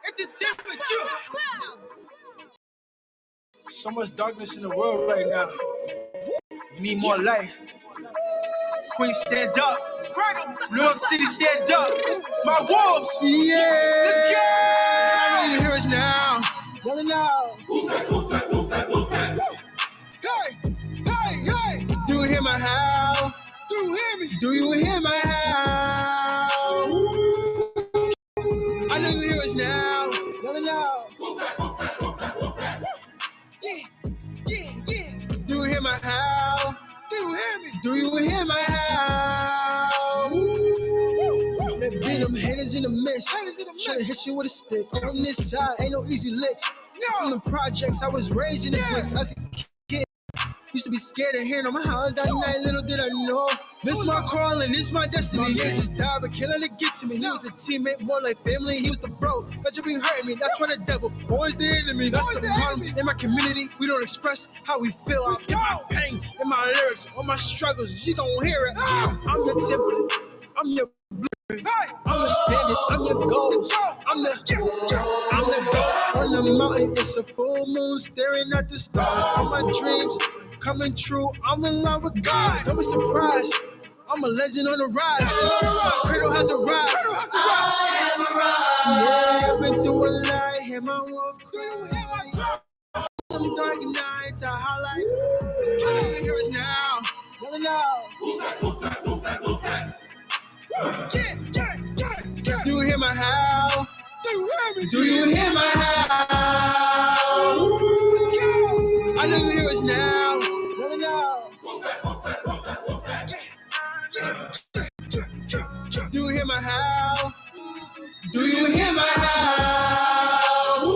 Entertainment, so much darkness in the world right now. We need more light. Queen, stand up. Credle. New York City, stand up. My wolves. Yeah. Let's go. I know you hear us now. Rolling out. Hey, hey, hey. Do you hear my howl? Do you hear me? Do you hear my howl? I know you hear us now. Rolling out. Yeah, yeah, yeah. Do you hear my howl? Do you hear me? Do you hear my howl? There be them haters in the mist. Tryna hit you with a stick. On this side, ain't no easy licks. From the projects, I was raised in the bricks. I was a kid. Used to be scared of hearing on my house that night. Little did I know. This my calling, this my destiny. My man just died, but killing to get to me. He was a teammate, more like family. He was the bro that you be hurting me. That's why the devil always the enemy. That's the problem. In my community, we don't express how we feel. I get my pain in my lyrics, all my struggles. You gon' hear it. I'm your template. I'm your blueprint. I'm the standard. I'm your goals. I'm the goat on the mountain. It's a full moon staring at the stars. All my dreams coming true. I'm in love with God. Don't be surprised. I'm a legend on the rise. Credle has arrived. I have arrived. Yeah, I've been through a lot. Hear my wolf cry. Some dark nights I highlight. It's killing you hear us now. Rolling out. Do you hear my howl? Do you hear me? Do you hear my howl? I know you hear us now. Rolling out. Do you hear my howl? Do you hear my howl?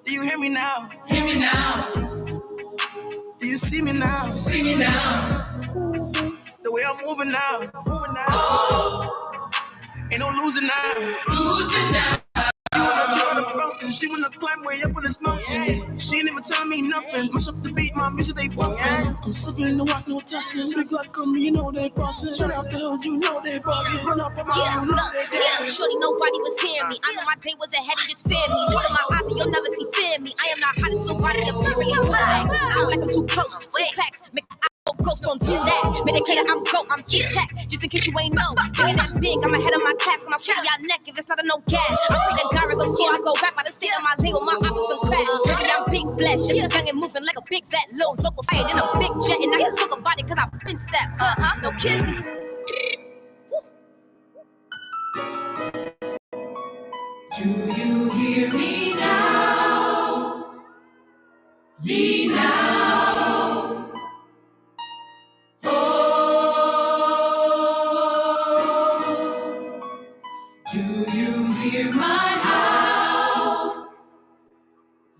Do you hear me now? Hear me now. Do you see me now? See me now. The way I'm moving now. Moving now. Ain't no losing now. Losing now. She wanna jump on the fountain. She wanna climb way up on this mountain. She ain't even tell me nothing. Mash up the beat, my music they bumping. I'm slipping in the rock, no touching. Big like on me, you know they bossing. Straight out the hood, you know they bugging. Run up on my you know they bugging. Shorty, nobody was hearing me. I know my day was ahead, he just feared me. Look at my eyes and you'll never see fear me. I am not hot as nobody up here. I don't like I'm too close. 2 packs, make the ghost on do that. Made it clear that I'm broke, I'm G-Tech. Just in case you ain't know. Bigger than big, I'm ahead of my class. Got my foot in y'all neck if it's not a no gas. I'm breathing Gary before I go rap by the state of my label. My oppas don't crash. Baby, I'm big flesh. Young and moving like a big fat load. Local fire, then a big jet. And I can talk about it cause I've been set. No kissing. Do you hear me now? Me now. Oh, do you hear my howl?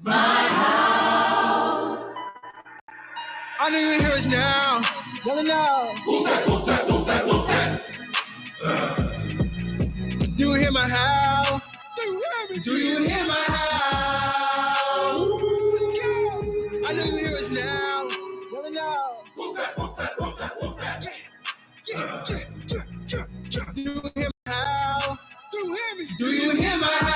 My howl. I know you hear us now. Rolling out. Do you hear my howl? Do you hear me? Do you hear my howl? I know you hear us now. Rolling out. Do you hear my howl? Do you hear me? Do you hear my howl?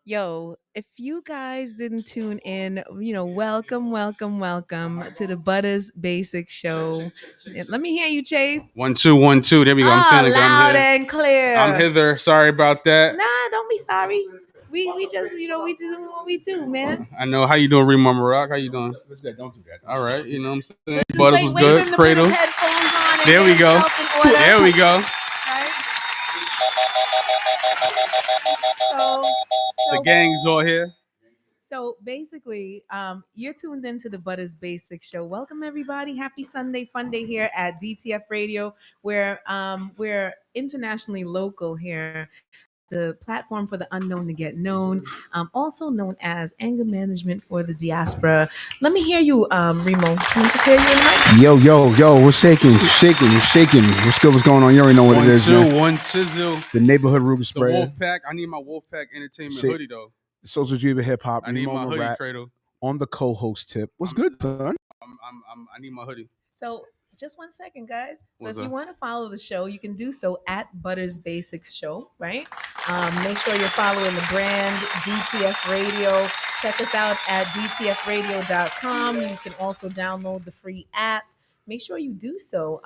Yo, if you guys didn't tune in, welcome to the Butters Basic Show. Let me hear you, Chase. 1 2 1 2. There we go. I'm saying it. Loud I'm here. and clear. I'm hither. Sorry about that. Nah, don't be sorry. We just we do what we do, man. I know. How you doing, Remo Maroc? How you doing? Don't do that. All right. You know what I'm saying? Butters was Wait good. Credle. There we go. There we go. The gang's all here. So basically, you're tuned into the Butters Basic Show. Welcome everybody. Happy Sunday Fun Day here at DTF Radio, where we're internationally local here. the platform for the unknown to get known, also known as anger management for the diaspora. Let me hear you, Remo. Can I just hear you in the mic? Yo, what's shaking? What's good? What's going on? You already know what it is, man. One sizzle. The neighborhood Ruger The spread. Wolf Pack. I need my Wolf Pack Entertainment Shit. hoodie though. The Social Dreamer Hip Hop. I need my hoodie, Marat, Credle. on the co-host tip. What's good, son? I need my hoodie. So just 1 second, guys. So What's if you up? want to follow the show, you can do so at Butters Basics Show, right? Make sure you're following the brand DTF Radio. Check us out at dtfradio.com. You can also download the free app. Make sure you do so.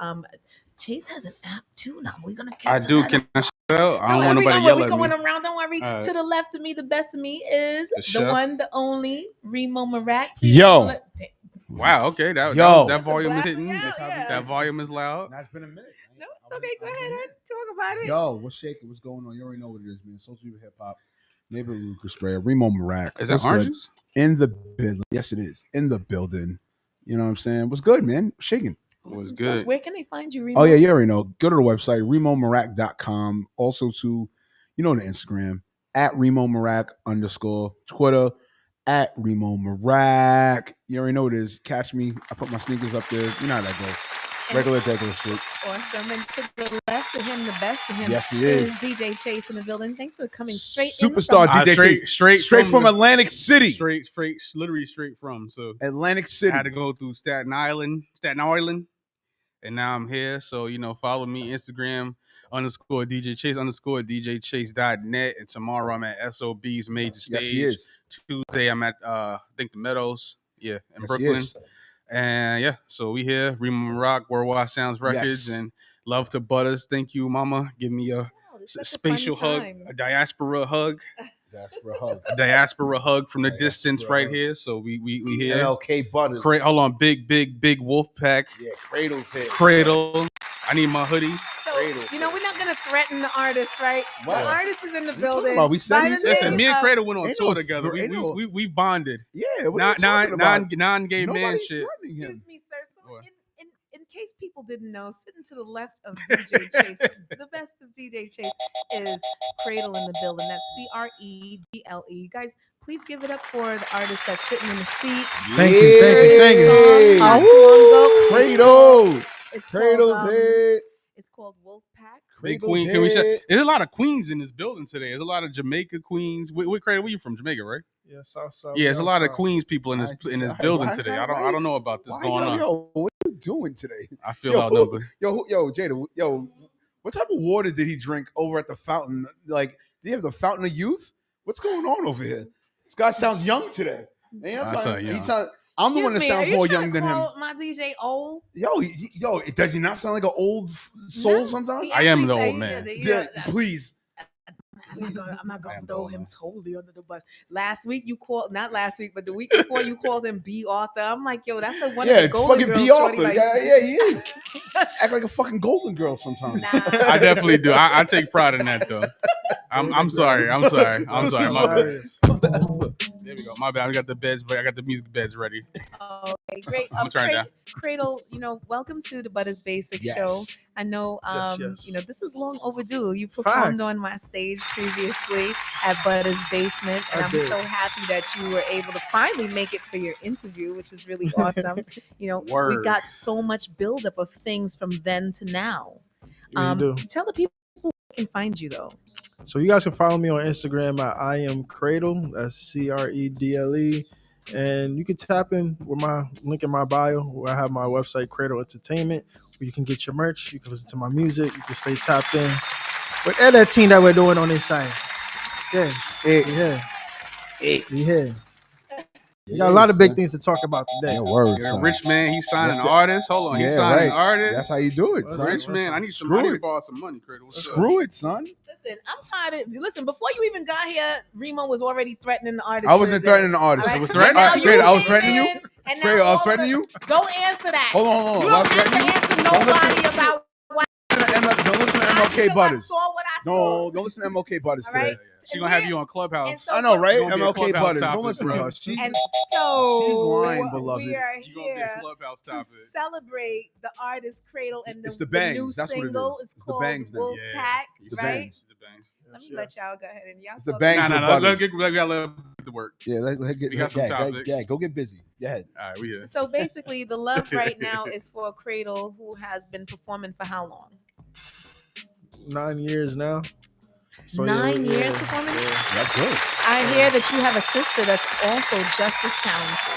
Chase has an app too now. We're gonna I get to do. that. Can I shout out? I don't No, want nobody to yell we're at me. going around. Don't worry. All right. To the left of me, the best of me is The the chef. one, the only Remo Marat. Yo. Wow. Okay. That Yo. volume is That's a hitting. blast. Yeah. That volume is loud. That's been a minute. No, it's okay. Go ahead and talk about it. Yo, what's shaking? What's going on? You already know what it is, man. Social Dreamer Hip Hop. Neighborhood Ruger spread. Remo Marat. Is that What's orange good? juice? In the building. Yes, it is. In the building. You know what I'm saying? What's good, man? Shaking. Was Awesome good. sauce. Where can they find you, Remo? Oh, yeah, you already know. Go to the website, remomarak.com. Also to, the Instagram, at remomarak_, Twitter, at remomarak. You already know what it is. Catch me. I put my sneakers up there. You know how that goes. Regular shit. Awesome. And to the left of him, the best of him, Yes, he is. DJ Chase in the building. Thanks for coming straight Superstar in from DJ Chase. Straight from Atlantic City. Literally straight from. So Atlantic City. I had to go through Staten Island, and now I'm here. So follow me Instagram _DJ Chase _ DJChase.net. And tomorrow I'm at SOB's Major Stage. Yes, he is. Tuesday I'm at I think the Meadows, in Yes, Brooklyn. he is. And so we here, Remo Rock, Worldwide Sounds Records, Yes. and love to Butters. Thank you, Mama. Give me a spatial hug, a diaspora hug. Diaspora hug from the distance right here. So we here. MLK Butters. Hold on, big wolf pack. Yeah, Credle's here. Credle. I need my hoodie. So, we're not going to threaten the artist, right? What? The artist is in the What building. about? We said By he's the in. Listen, name me and of- Credle went on Ain't tour no together. thre- ain't no- We bonded. Yeah, what are you talking about? Non-gay man Nobody's shit. threatening him. Excuse me, sir. So What? in case people didn't know, sitting to the left of DJ Chase, the best of DJ Chase is Credle in the building. That's CREDLE. Guys, please give it up for the artist that's sitting in the seat. Thank you. Not too long ago, Cradle. It's Cradle's called, head. it's called Wolfpack. Big Cradle's queen. Can we head. say there's a lot of queens in this building today? There's a lot of Jamaica queens. Where Credle, where you from? Jamaica, right? Yeah, South. Yeah, there's a lot of Queens people in this building why- today. why- I don't know about this going on. Yo, what are you doing today? I feel outnumbered. Yo, Jada, what type of water did he drink over at the fountain? Like, do you have the fountain of youth? What's going on over here? This guy sounds young today. I'm the one that sounds more young than him. My DJ old. Yo, does he not sound like an old soul No, sometimes? he I am actually the say- old man. Yeah, please. I'm not gonna am throw the old him man. totally under the bus. Last week not last week, but the week before you called him B Arthur. I'm like, yo, that's one of the Golden fucking Girls. be shorty, Arthur. like- Yeah, he is. Act like a fucking golden girl sometimes. Nah. I definitely do. I take pride in that though. I'm sorry. My bad. There we go. My bad. I got the beds, but I got the music beds ready. Okay, great. I'm trying to- Cradle, welcome to the Butters Basic Yes. Show. I know, Yes. this is long overdue. You performed Facts. on my stage previously at Butters Basement, and I I'm did. so happy that you were able to finally make it for your interview, which is really awesome. We've Word. got so much buildup of things from then to now. Yeah, you do. Tell the people where they can find you though. So you guys can follow me on Instagram at I am Credle. That's CREDLE. And you can tap in with my link in my bio where I have my website, Credle Entertainment, where you can get your merch, you can listen to my music, you can stay tapped in with that team that we're doing on this side. Yeah. Yeah. We got a lot of big things to talk about today. Yeah, word. You're a son. rich man. He's signing That's the- artists. Hold on. He's signing artists. That's how you do it, That's son. Rich man. I need some Screw money to it. borrow some money, Credle. What's up? Screw it, son. Listen, I'm tired of. Listen, before you even got here, Remo was already threatening the artist. I wasn't threatening the artist. All right? was threatening? Now All right, you Cradle, I was came threatening you? in, and now Cradle, I was all threatening of you? it- Don't answer that. Hold on. You I don't was have to threatening you? answer Don't nobody about what Don't listen to I MLK saw. Butters. I saw what I saw. No, don't listen to MLK Butters All today. right? She gonna have you on Clubhouse. And so- I know, right? You're gonna be a MLK Clubhouse Butters. Don't topic, listen to bro. her. She's And so She's lying, beloved. we are You're gonna be a here Clubhouse to topic. celebrate the artist Cradle and It's the the bangs. new That's what it single is. is It's the called bangs now. Wolfpack, It's the right? bangs. The bangs. Let me let y'all go ahead and y'all. It's the talk bang about- for Nah, butters. let's get to work. Yeah, let's get. We got some topics. Yeah, go get busy. Go ahead. All right, we here. So basically, the love right now is for Credle, who has been performing for how long? 9 years now. So 9 years performing. That's good. I hear that you have a sister that's also just as talented.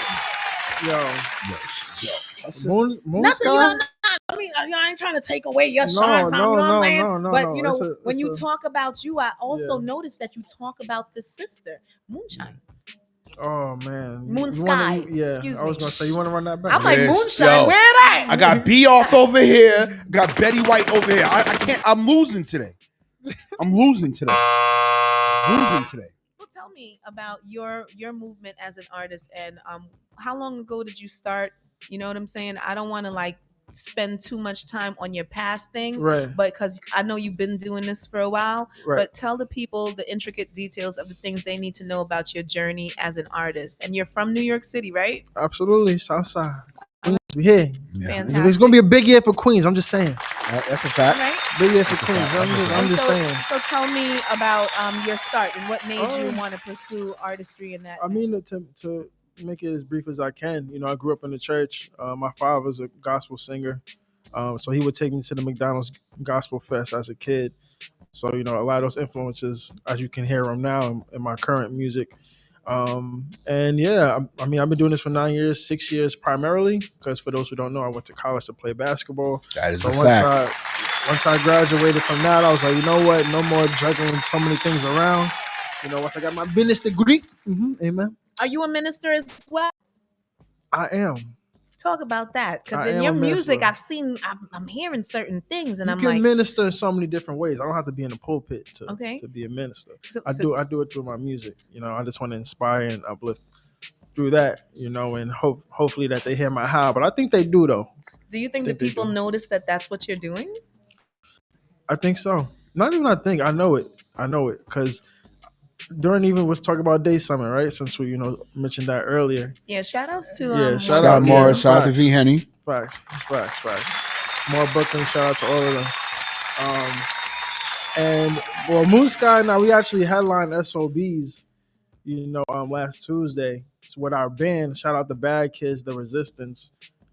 Moon Not Sky? that, I mean, I ain't trying to take away your shine from, you know what I'm saying? no. But you know, It's when you a- talk about you, I also Yeah. noticed that you talk about the sister, Moonshine. Oh man, Moon You Sky. wanna- yeah, Excuse I was me. gonna say you want to run that back. I'm like, Yes, Moonshine, yo. where that? I got B off over here. Got Betty White over here. I can't. I'm losing today. Well, tell me about your movement as an artist, and how long ago did you start? You know what I'm saying? I don't want to like spend too much time on your past things, Right. but because I know you've been doing this for a while. Right. But tell the people the intricate details of the things they need to know about your journey as an artist. And you're from New York City, right? Absolutely, Southside. Queens, we here. Yeah. Fantastic. It's gonna be a big year for Queens. I'm just saying. That's a All fact. right. Big year for That's a Queens. fact. I'm And just so, saying. so tell me about your start and what made you Um, want to pursue artistry in that. I mean, to make it as brief as I can, I grew up in the church. My father was a gospel singer, so he would take me to the McDonald's Gospel Fest as a kid. So a lot of those influences, as you can hear them now in my current music. And yeah, I mean, I've been doing this for 9 years, 6 years primarily, because for those who don't know, I went to college to play basketball. That is So a fact. once I graduated from that, I was like, you know what? No more juggling so many things around. Once I got my business degree, amen. Are you a minister as well? I am. Talk about that, because I in am your a music, minister. I'm hearing certain things, and You I'm can like, minister in so many different ways. I don't have to be in the pulpit Okay. to be a minister. so, I so do it through my music. I just want to inspire and uplift through that. And hopefully that they hear my how. But I think they do though. do you think think that they people do. notice that that's what you're doing? I think so. Not even I think. I know it because during even was talking about Day Summit, right? Since we mentioned that earlier. Yeah, shout outs to Yeah, Scott shout out, Morris, yeah, shout out to facts. V Henny. Facts. More booking. Shout out to all of them. And Moon Sky. Now we actually headlined SOBs. Last Tuesday. It's with our band. Shout out the Bad Kids, the Resistance.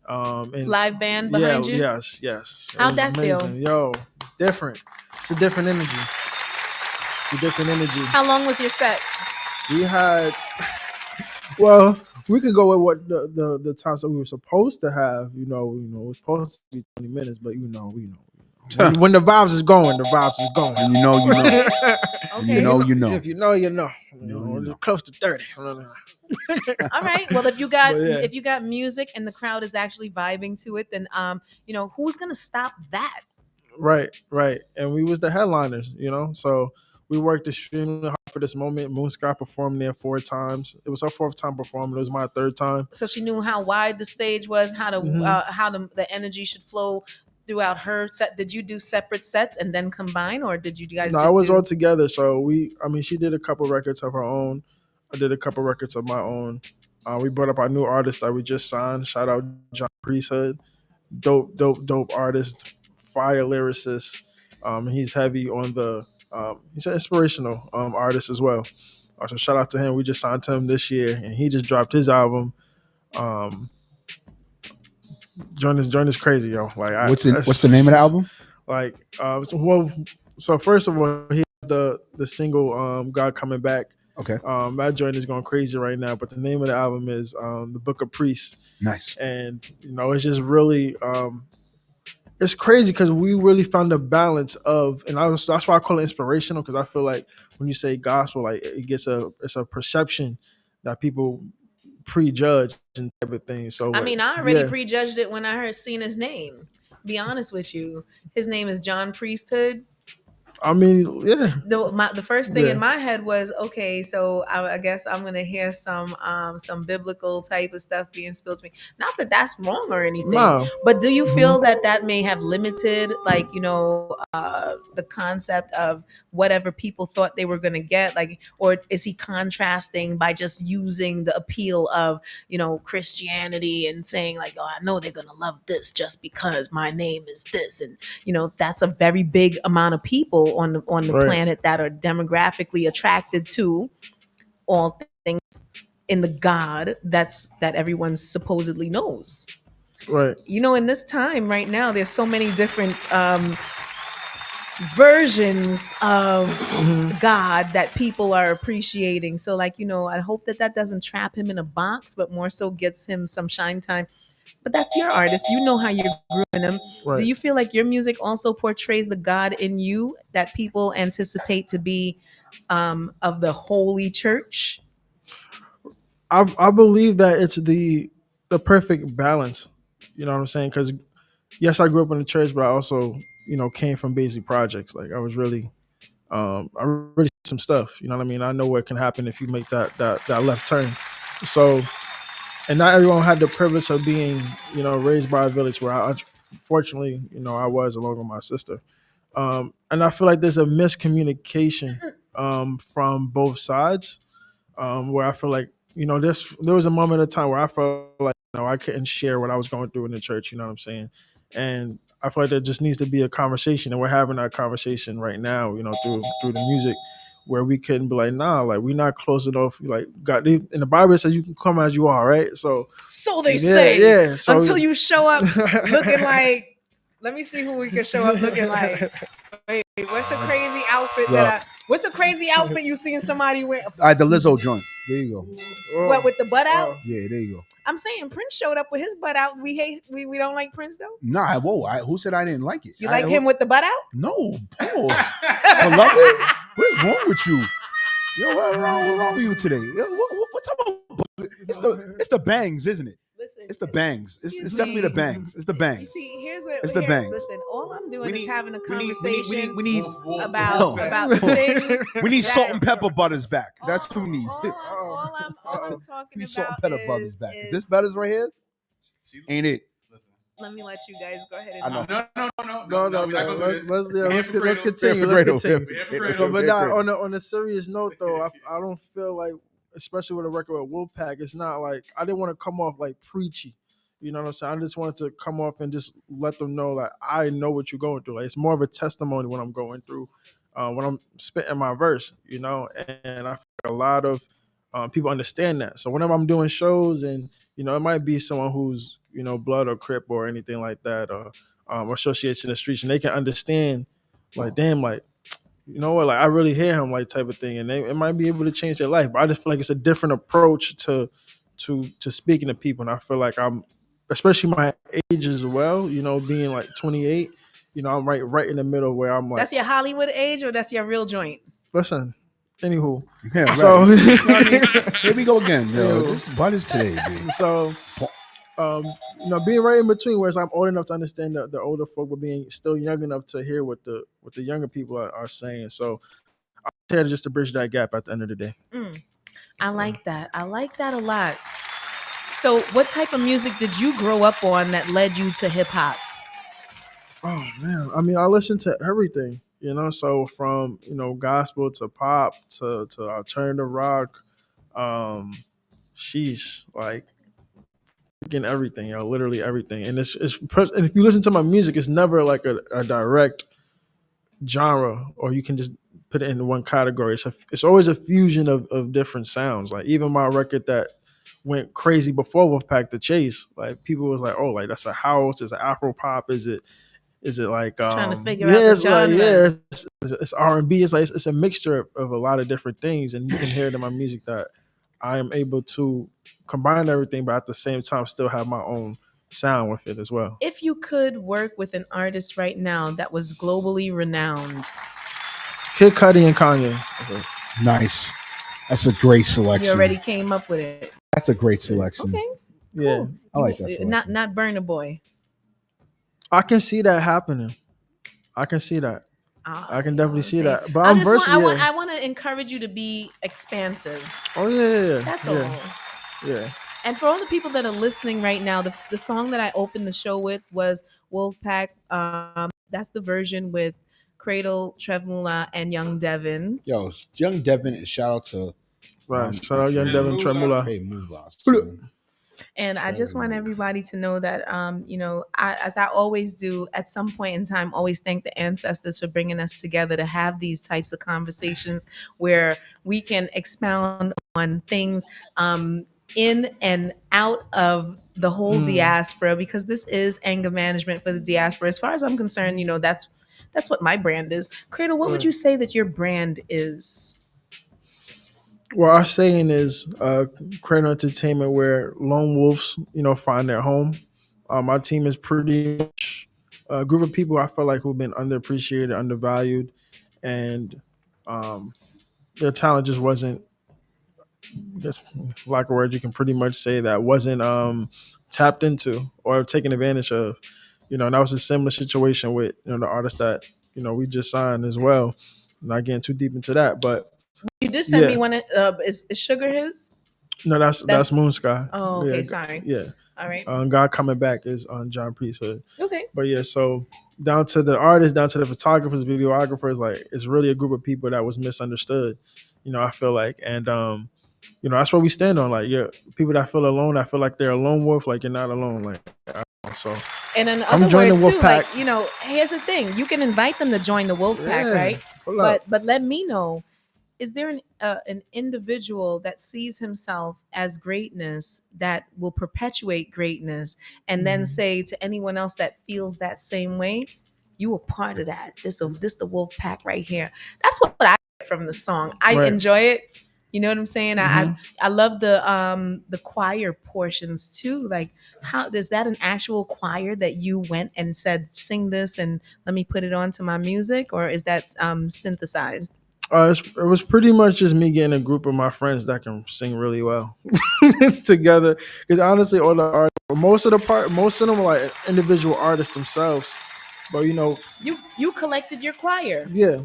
And Live band behind you? Yes. It How'd was that feel? amazing. Yo, different. It's a different energy. How long was your set? We had, well, we could go with what the times that we were supposed to have. It was supposed to be 20 minutes, but we know. When the vibes is going, the vibes is going. And you know. Okay. You know. If you know, you know. You know. Close to 30. All right. Well, if you got But yeah. if you got music and the crowd is actually vibing to it, then who's gonna stop that? Right. And we was the headliners, so we worked extremely hard for this moment. Moon Sky performed there 4 times. It was her 4th time performing. It was my 3rd time. So she knew how wide the stage was, how the energy should flow throughout her set. Did you do separate sets and then combine, or did you guys? No, just it was do- all together. So she did a couple records of her own. I did a couple records of my own. We brought up our new artist that we just signed. Shout out John Priesthood. Dope artist, fire lyricist. He's heavy on the. He's an inspirational artist as well. So shout out to him. We just signed him this year, and he just dropped his album. Join is crazy, yo. Like, What's the name of the album? Like, so first of all, he has the single God Coming Back. Okay. That joint is going crazy right now, but the name of the album is The Book of Priests. Nice. And it's just really it's crazy because we really found a balance of, and that's why I call it inspirational, because I feel like when you say gospel, like it's a perception that people prejudge and type of thing. So I mean, I already prejudged it when I seen his name. Be honest with you, his name is John Priesthood. I mean, yeah. The first thing in my head was, okay, so I guess I'm gonna hear some biblical type of stuff being spilled to me. Not that that's wrong or anything, No. but do you feel that may have limited, like, the concept of whatever people thought they were gonna get, like, or is he contrasting by just using the appeal of Christianity and saying like, oh, I know they're gonna love this just because my name is this, and that's a very big amount of people people on the Right. planet that are demographically attracted to all things in the God that everyone supposedly knows. Right. You know, in this time right now, there's so many different versions of Mhm. God that people are appreciating. So, like, you know, I hope that doesn't trap him in a box, but more so gets him some shine time. But that's your artist. You know how you're grooming him. Do Right. you feel like your music also portrays the God in you that people anticipate to be of the holy church? I believe that it's the perfect balance. You know what I'm saying? Because yes, I grew up in the church, but I also, came from basic projects. Like I really some stuff. You know what I mean? I know what can happen if you make that left turn. So, and not everyone had the privilege of being, raised by a village where fortunately, I was along with my sister. And I feel like there's a miscommunication from both sides, where I feel like, there was a moment of time where I felt like, I couldn't share what I was going through in the church. You know what I'm saying? And I feel like there just needs to be a conversation, and we're having that conversation right now. Through the music, where we couldn't be like, nah, like we're not close enough. Like God, in the Bible it says you can come as you are, right? So So they yeah, say. yeah. So Until you show up looking like, let me see who we can show up looking like. Wait, what's a crazy outfit what's a crazy outfit you seen somebody wear? All right, the Lizzo joint. There you go. What, with the butt out? Yeah, there you go. I'm saying Prince showed up with his butt out. We don't like Prince though. Nah, whoa. Who said I didn't like it? You like him with the butt out? No, pause. Beloved, what is wrong with you? Yo, what's wrong with you today? Yo, what's up? It's the bangs, isn't it? Listen, It's the bangs. It's excuse definitely the me. bangs. It's the You bangs. see, here's what It's the bangs. Listen, all I'm doing We is need- having a we need- conversation we need about the things. We need that- salt and pepper butters back. That's what we need. All I'm talking We need salt about and pepper butters is, back. This butters right here ain't it. let me let you guys go ahead and I know. No. We're not gonna do Let's this. let's continue. We're Let's for continue. Credle. So, but Yeah, not Credle. on a serious note though, I don't feel like, especially with a record with Wolfpack, it's not like I didn't want to come off like preachy. You know what I'm saying? I just wanted to come off and just let them know like I know what you're going through. Like it's more of a testimony when I'm going through, when I'm spitting my verse. And I feel like a lot of people understand that. So whenever I'm doing shows, and it might be someone who's blood or crip or anything like that, or associates in the streets, and they can understand, like, damn, like, you know what, like I really hear him, like, type of thing, and it might be able to change their life. But I just feel like it's a different approach to speaking to people, and I feel like I'm, especially my age as well, being like 28, I'm right in the middle where I'm like, that's your Hollywood age or that's your real joint? listen, anywho, Yeah, right. so You know what I mean? Here we go again, yo. Ew. This butters today, dude. so being right in between, whereas I'm old enough to understand the older folk, but being still young enough to hear what the younger people are saying. So I'm here just to bridge that gap at the end of the day. I like that. I like that a lot. So, what type of music did you grow up on that led you to hip hop? Oh man, I mean, I listen to everything, so from gospel to pop to alternative rock, um, sheesh, like freaking everything, literally everything. And and if you listen to my music, it's never like a direct genre, or you can just put it into one category. It's always a fusion of different sounds. Like even my record that went crazy before Wolfpack, The Chase, like people was like, oh, like that's a house, is it Afro pop, is it like Trying to figure out the it's like, genre. yeah, it's R&B, it's like it's a mixture of a lot of different things, and you can hear it in my music that I am able to combine everything, but at the same time still have my own sound with it as well. If you could work with an artist right now that was globally renowned, Kid Cudi and Kanye. Nice. That's a great selection. you already came up with it. That's a great selection. Okay, Yeah, cool. I like that selection. Not Burna Boy. I can see that happening. I can see that. I can definitely see that. But I'm versatile. I want to encourage you to be expansive. Oh yeah. That's yeah. all. Yeah. And for all the people that are listening right now, the song that I opened the show with was Wolfpack. That's the version with Cradle, Trevmula, and Young Devin. Yo, Young Devin, and shout out to Right. Shout out Young Devin Tremula. Trey Moolah. And I just want Fair enough. everybody to know that, as I always do, at some point in time, always thank the ancestors for bringing us together to have these types of conversations where we can expound on things in and out of the whole diaspora, because this is anger management for the diaspora. As far as I'm concerned, that's what my brand is. Cradle, what would you say that your brand is? Well, our saying is Credle Entertainment, where lone wolves, find their home. Our team is pretty much a group of people I feel like who've been underappreciated, undervalued, and um, their talent just wasn't, just lack of words, you can pretty much say that wasn't tapped into or taken advantage of. And that was a similar situation with the artist that we just signed as well. Not getting too deep into that, but You did send yeah, me one. Is Sugar his? no, that's That's Moon Sky. Oh, Yeah, okay. Sorry. yeah. All right. God Coming Back is on John Priesthood. Okay. But yeah, so down to the artists, down to the photographers, videographers, like it's really a group of people that was misunderstood. I feel like, and that's what we stand on. Like, yeah, people that feel alone, I feel like they're a lone wolf. Like you're not alone. Like, so And in come other join the words, wolf too, pack. here's the thing: you can invite them to join the wolf pack, Yeah, right? pull up. But let me know: is there an individual that sees himself as greatness that will perpetuate greatness, and then say to anyone else that feels that same way, "You were part of that. This the wolf pack right here." That's what I get from the song. I Right. enjoy it. You know what I'm saying? Mhm. I love the choir portions too. Like, how is that an actual choir that you went and said, sing this and let me put it onto my music, or is that synthesized? It was pretty much just me getting a group of my friends that can sing really well together. Because honestly, all the artists, most of them are like individual artists themselves. But You collected your choir. yeah,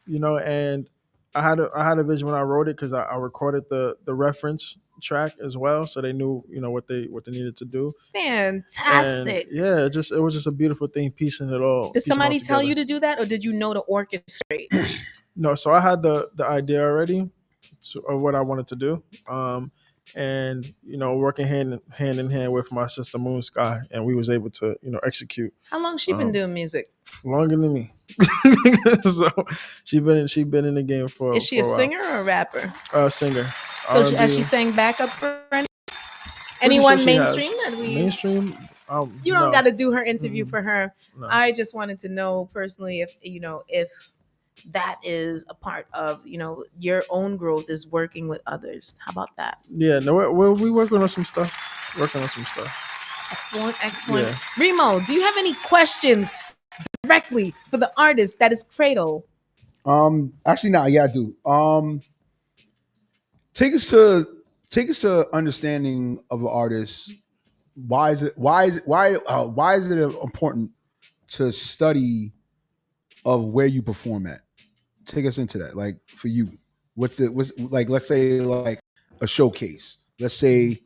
and I had a vision when I wrote it because I recorded the reference track as well, so they knew what they needed to do. And Fantastic. yeah, it was just a beautiful thing, Did piecing it all somebody tell together. you to do that, or did you know to orchestrate? No, so I had the idea already of what I wanted to do, and working hand in hand with my sister Moon Sky, and we was able to execute How long she been doing music? longer than me. So she been in the game Is she a for a while. singer or a rapper? Singer, So has she R&B. sang backup for Pretty sure anyone she has mainstream that we? mainstream. You don't No, got to do her interview Mm-mm. for her. No. I just wanted to know personally if that is a part of your own growth is working with others. How about that? Yeah, no, we working on some stuff. Working on some stuff. Excellent. Yeah. Remo, do you have any questions directly for the artist that is Cradle? Actually, no, yeah, I do. Take us to understanding of an artist. Why is it important to study of where you perform at? Take us into that. Like for you, what's like? Let's say like a showcase. Let's say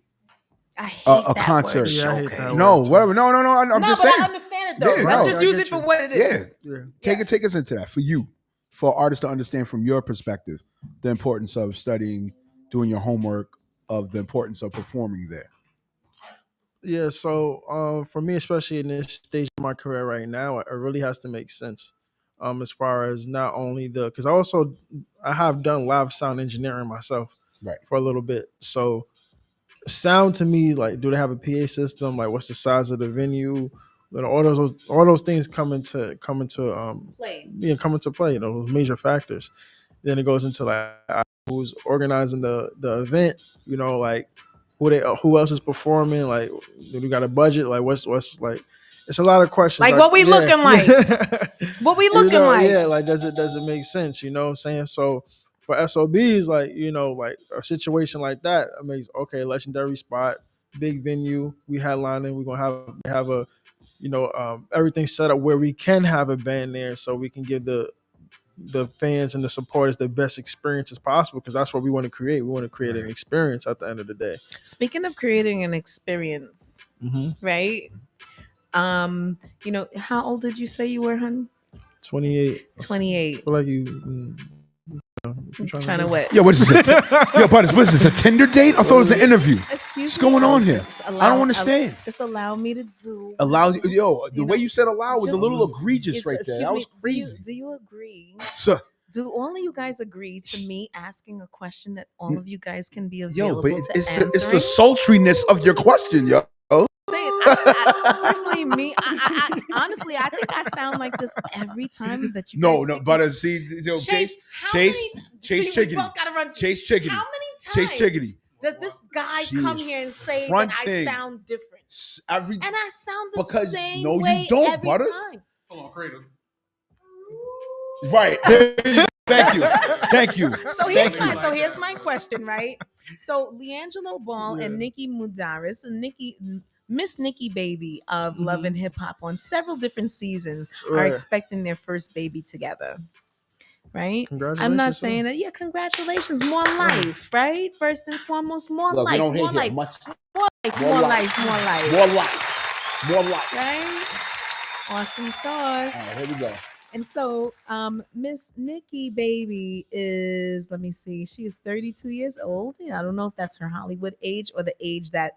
I hate a that word, concert. Yeah, I hate that showcase. No, word too. whatever. No. I'm No, just but saying. I understand it though. Yeah, Let's no. just I use get it for you. what it Yeah. is. Yeah. Take us into that for you, for artists to understand from your perspective the importance of studying, doing your homework, of the importance of performing there. Yeah, so for me, especially in this stage of my career right now, it really has to make sense. As far as not only because I have done live sound engineering myself Right. for a little bit. So sound to me, like, do they have a PA system? Like, what's the size of the venue? All those things Play. come into play. Those major factors. Then it goes into like who's organizing the event. Like who else is performing? Like, do we got a budget? Like, what's like? It's a lot of questions. Like what we yeah. looking like? What we looking like? Yeah. Like, does it make sense? You know what I'm saying? So for SOBs, like, like a situation like that, I mean, okay, legendary spot, big venue, we headlining, we're gonna have a, everything set up where we can have a band there, so we can give the fans and the supporters the best experiences possible, because that's what we want to create. We want to create an experience at the end of the day. Speaking of creating an experience, right? How old did you say you were, hun? 28. 28. I feel like you're Trying to do. what? Yo, what is this? Yo, buddies, what is this? A Tinder date? I thought it was an interview. Excuse What's going on here? I don't understand. Just allow me to do. Allow the You way know, you said allow was a just- little egregious right there. Excuse That me. was crazy. Do you agree? So, Do all of you guys agree to me asking a question that all of you guys can be yo, available but to it's answering? the sultriness of your question, yo. Personally, honestly, I think I sound like this every time that you No, guys no, speak. but see, yo, Chase, how Chase, many Chase see, we Chickadee, both gotta run. Chase Chickadee, How many Chase times Chickadee. does this guy She come is here and say that I fronting. sound different? Every And I sound the because same no, way you don't, every Butters. time. Hold on, Cradle. Right. Thank you. Thank you. So here's my question, right? So Leangelo Ball Yeah. and Nikki Mudaris and Miss Nikki Baby of Love and Hip Hop on several different seasons are Right. expecting their first baby together. Right? Congratulations I'm not to saying that, congratulations, more life, right? First and foremost, more Look, we life, don't more hate here. life, Much more more life, more life. more life. More life. Right? Awesome sauce. All right, here we go. And so, Miss Nikki Baby is, let me see, she is 32 years old. Yeah, I don't know if that's her Hollywood age or the age that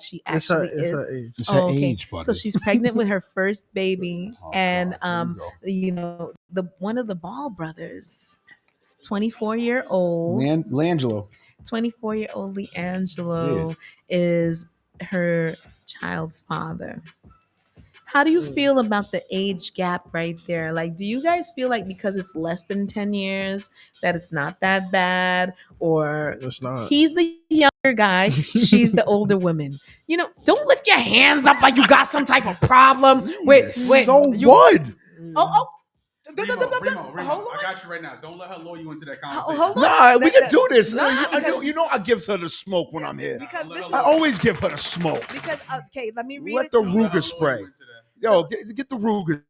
she It's her, actually it's is. her age. It's her okay. age, buddy. So she's pregnant with her first baby, Oh, and God, here we go. the one of the Ball brothers, 24-year-old, Langelo. 24-year-old Leangelo is her child's father. How do you feel about the age gap right there? Like, do you guys feel like because it's less than 10 years that it's not that bad? Or It's not. he's the younger guy, she's the older woman? Don't lift your hands up like you got some type of problem with So you. what? Oh, Remo, hold on. I got you right now. Don't let her lure you into that Hold conversation. on. Nah, we can do this. Nah, you know I give her the smoke when I'm here. Because this is I always give her the smoke. because okay, let me read Let it the to you. Ruger spray. Yo, get the Ruger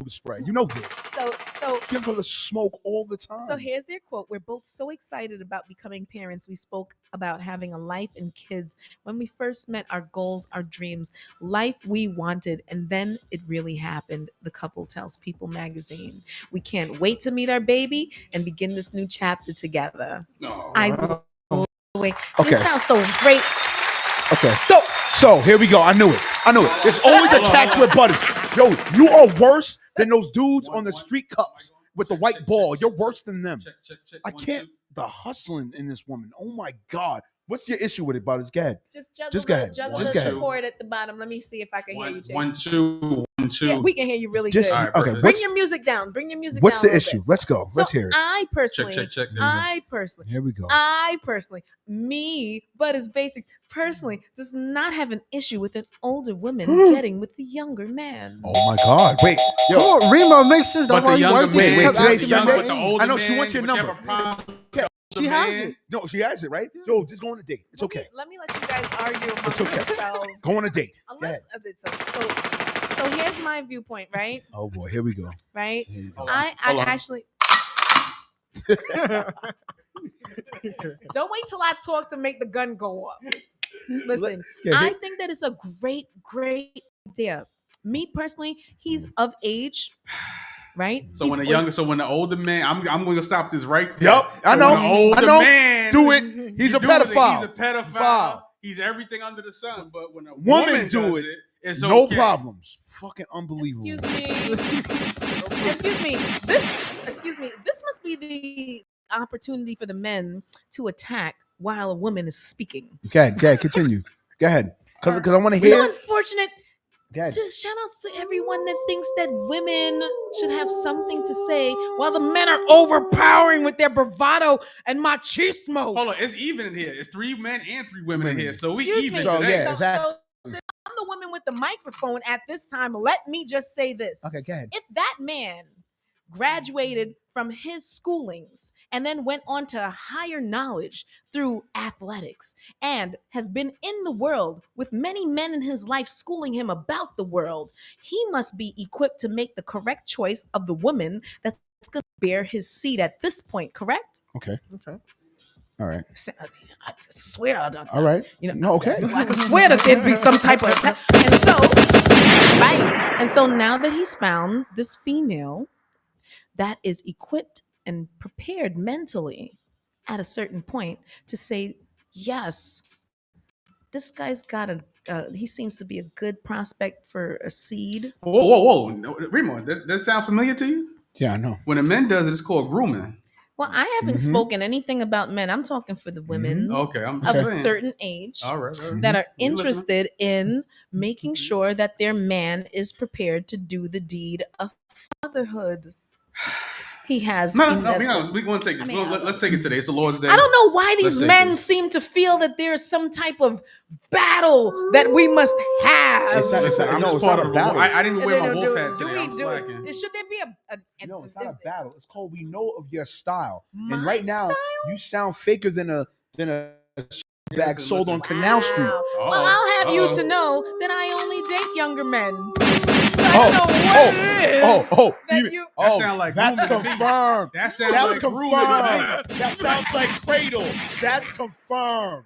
spray. You know this. So Give her the smoke all the time. So here's their quote. We're both so excited about becoming parents. We spoke about having a life and kids. When we first met, our goals, our dreams, life we wanted, and then it really happened. The couple tells People magazine. We can't wait to meet our baby and begin this new chapter together. No. I wait. Okay. This sounds so great. Okay. So here we go. I knew it. There's always a catch with Butters. Yo, you are worse than those dudes on the street cups with the white ball. You're worse than them. Check. I can't. The hustling in this woman. Oh my God. What's your issue with it, Butters? Go ahead. just go ahead. juggle Just the go ahead. support at the bottom. Let me see if I can hear you, Jay. 1, 2, 1, 2. Yeah, we can hear you really Just good. All right, okay. perfect. Bring your music down. What's down the a little issue? bit. Let's go. So Let's hear it. I personally, Check. There you go. Here we go. me, but as basic, personally, does not have an issue with an older woman getting with the younger man. Oh my God. Wait. Yo. Come on, Remo, make sense. But the younger man, wait, kept today's asking Sunday? about but the age. older I know, she man, wants your whichever number. problem She has it. No, she has it, right? Yo, just go on a date. It's okay. Let me let you guys argue amongst okay. yourselves. Go on a date. Go ahead. So here's my viewpoint, right? Oh boy, here we go. Right? Here you go. I Hold on. actually don't wait till I talk to make the gun go up. Listen, I think that it's a great idea. Me personally, he's of age, right? So when the older man, I'm going to stop this right there. Yep, I So know. When the older man Do it. He's a pedophile. He's a pedophile. He's everything under the sun. But when a Woman does do it. it's No okay. problems. Fucking unbelievable. Excuse me. This must be the opportunity for the men to attack while a woman is speaking. Go ahead. Continue. Go ahead. Because I want to So hear. unfortunate. Go ahead. Just shout outs to everyone that thinks that women should have something to say while the men are overpowering with their bravado and machismo. Hold on, it's even in here. It's 3 men and 3 women in here. So we Excuse even me. So, today. yeah. Exactly. So since I'm the woman with the microphone at this time, let me just say this. Okay, go ahead. If that man graduated from his schoolings and then went on to higher knowledge through athletics and has been in the world with many men in his life schooling him about the world, he must be equipped to make the correct choice of the woman that's going to bear his seed at this point, correct? Okay. All right. I just swear. All right. Okay. I could swear that there'd be some type of attack. And so now that he's found this female that is equipped and prepared mentally at a certain point to say, yes, this guy's got he seems to be a good prospect for a seed. Whoa. No, Remo, that sound familiar to you? Yeah, I know. When a man does it, it's called grooming. Well, I haven't spoken anything about men. I'm talking for the women Okay, I'm of just a saying. certain age All right. that are We listening. interested in making sure that their man is prepared to do the deed of fatherhood. He has. No. We're going to take this. Let's take it today. It's the Lord's Day. I don't know why these Let's take men this. seem to feel that there's some type of battle that we must have. I'm just part of the battle. I didn't even wear my wolf hat Do today. we I'm do? slacking. Should there be a No, it's not a battle. It's called we know of your style. My And right now, style? you sound faker than a bag sold on Canal Street. Wow. Well, I'll have you to know that I only date younger men. So I don't know what it is. That sound like that's grooming to me. confirmed. That sounds That's like grooming to confirmed. me. That sounds like Cradle. That's confirmed.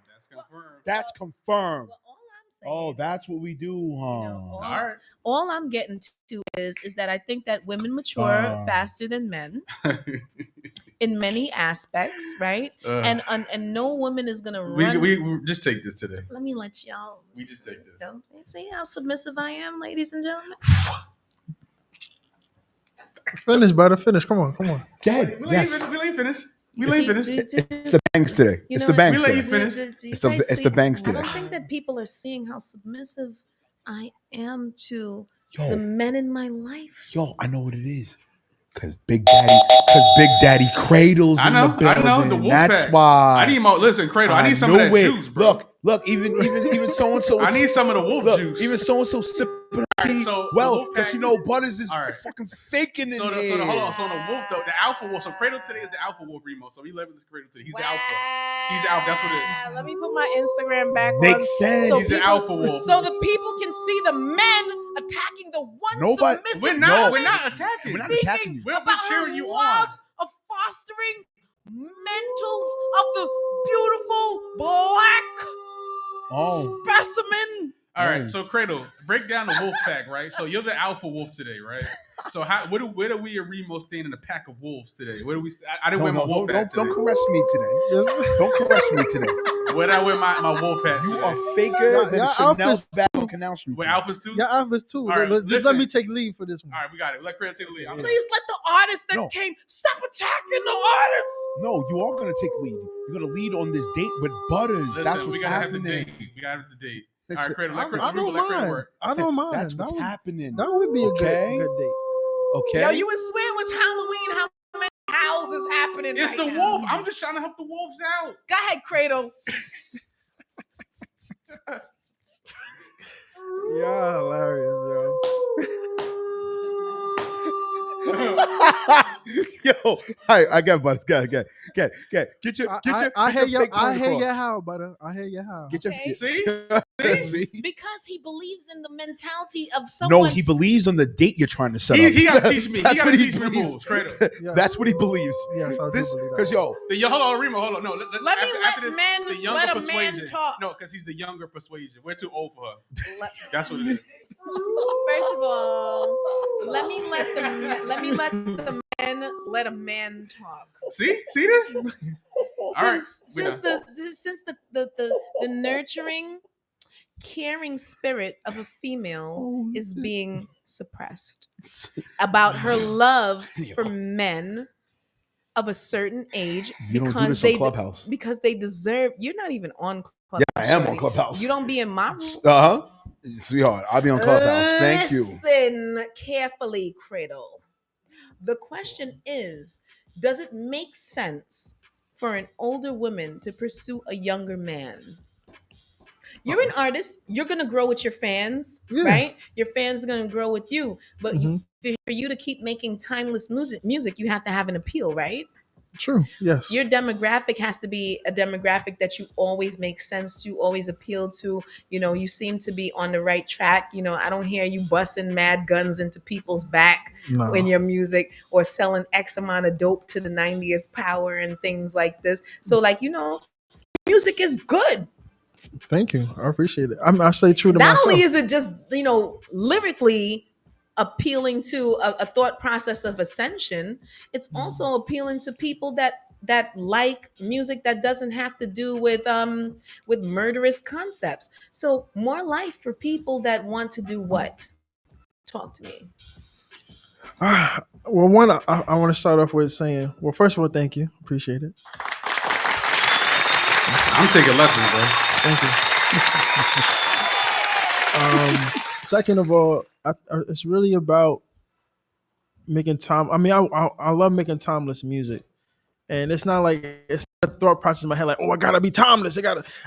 That's confirmed. Well, all I'm saying, Oh, that's what we do, huh? All right. all I'm getting to is that I think that women mature faster than men in many aspects, right? And no woman is gonna run. We just take this today. Let me let y'all. We just take this. You see how submissive I am, ladies and gentlemen. Finish, brother. Finish. Come on. Go ahead. Yes. We ain't finished. We ain't finished. It's the banks today. It's the banks We let you today. finish. It's the banks I today. don't think that people are seeing how submissive I am to Yo. the men in my life. Yo, I know what it is. Cause Big Daddy Cradle's in the building. I know the wolf That's pack. why. I need more. Listen, Cradle. I need some of that juice, bro. Look. Even so and so. I need some of the wolf juice. Even so and so sipping tea. So well, because you know Butters is fucking faking so in the, here. So the, hold on. So the wolf, though, the alpha wolf. So Cradle today is the alpha wolf, Remo. So we live in this Cradle today. He's the alpha. He's the alpha. That's what it is. Let me put my Instagram back on. Makes sense. He's the alpha wolf. So the people can see the men attacking the one submissive. We're not attacking. We're not attacking you. We're cheering you love on. of fostering mentals of the beautiful black specimen. All right, so Cradle, break down the wolf pack, right? So you're the alpha wolf today, right? So where do we and Remo stand in a pack of wolves today? Where do we? I didn't wear my wolf hat today. Don't caress me today. Don't caress me today. Where did I wear my wolf hat? You today? are faker than a Chanel bag on Canal Street. We're alphas too. Yeah, alphas too. All right, Just let me take lead for this one. All right, we got it. Let Cradle take the lead. Please let the artist that came stop attacking the artist. No, you are gonna take lead. You're gonna lead on this date with Butters. Listen, That's what's we gotta happening. have the date. We gotta have the date. All right, Cradle. I don't mind. I don't mind. That's what's happening. That would be a good date. Okay. Yo, you would swear it was Halloween. How many howls is happening? It's right the now? wolf. I'm just trying to help the wolves out. Go ahead, Cradle. Yeah, hilarious, Yo, I got Butters. Get your. I hear your how, brother. I hear your how. Get your. Okay. See? Because he believes in the mentality of someone. No, he believes on the date you're trying to set up. He got to teach me. He That's got to what he teach me believes. rules, Cradle. Yeah. That's what he believes. Yes, I do believe that. Because Hold on, Remo. Hold on. No, Let me let men let a man talk. No, because he's the younger persuasion. We're too old for her. That's what it is. First of all, let me let the men let a man talk. See this? Since the nurturing, caring spirit of a female is being suppressed about her love for men of a certain age because they deserve. You're not even on Clubhouse. Yeah, I am on Clubhouse. You don't be in my room. Sweetheart, I'll be on Clubhouse. Thank you. Listen carefully, Cradle. The question is, does it make sense for an older woman to pursue a younger man? You're an artist. You're going to grow with your fans, right? Your fans are going to grow with you. But for you to keep making timeless music, you have to have an appeal, right? True. Yes. Your demographic has to be a demographic that you always make sense to, always appeal to. You know, you seem to be on the right track. You know, I don't hear you busting mad guns into people's back in your music or selling X amount of dope to the 90th power and things like this. So, like, you know, music is good. Thank you. I appreciate it. I stay true to myself. Not only is it just, you know, lyrically appealing to a thought process of ascension, it's also appealing to people that that like music that doesn't have to do with murderous concepts. So more life for people that want to do what? Talk to me. Well, one, I want to start off with saying, well, first of all, thank you. Appreciate it. I'm taking lessons, bro. Thank you. Second of all, it's really about making time. I mean, I love making timeless music. And it's not like it's not a thought process in my head like, oh, I gotta be timeless.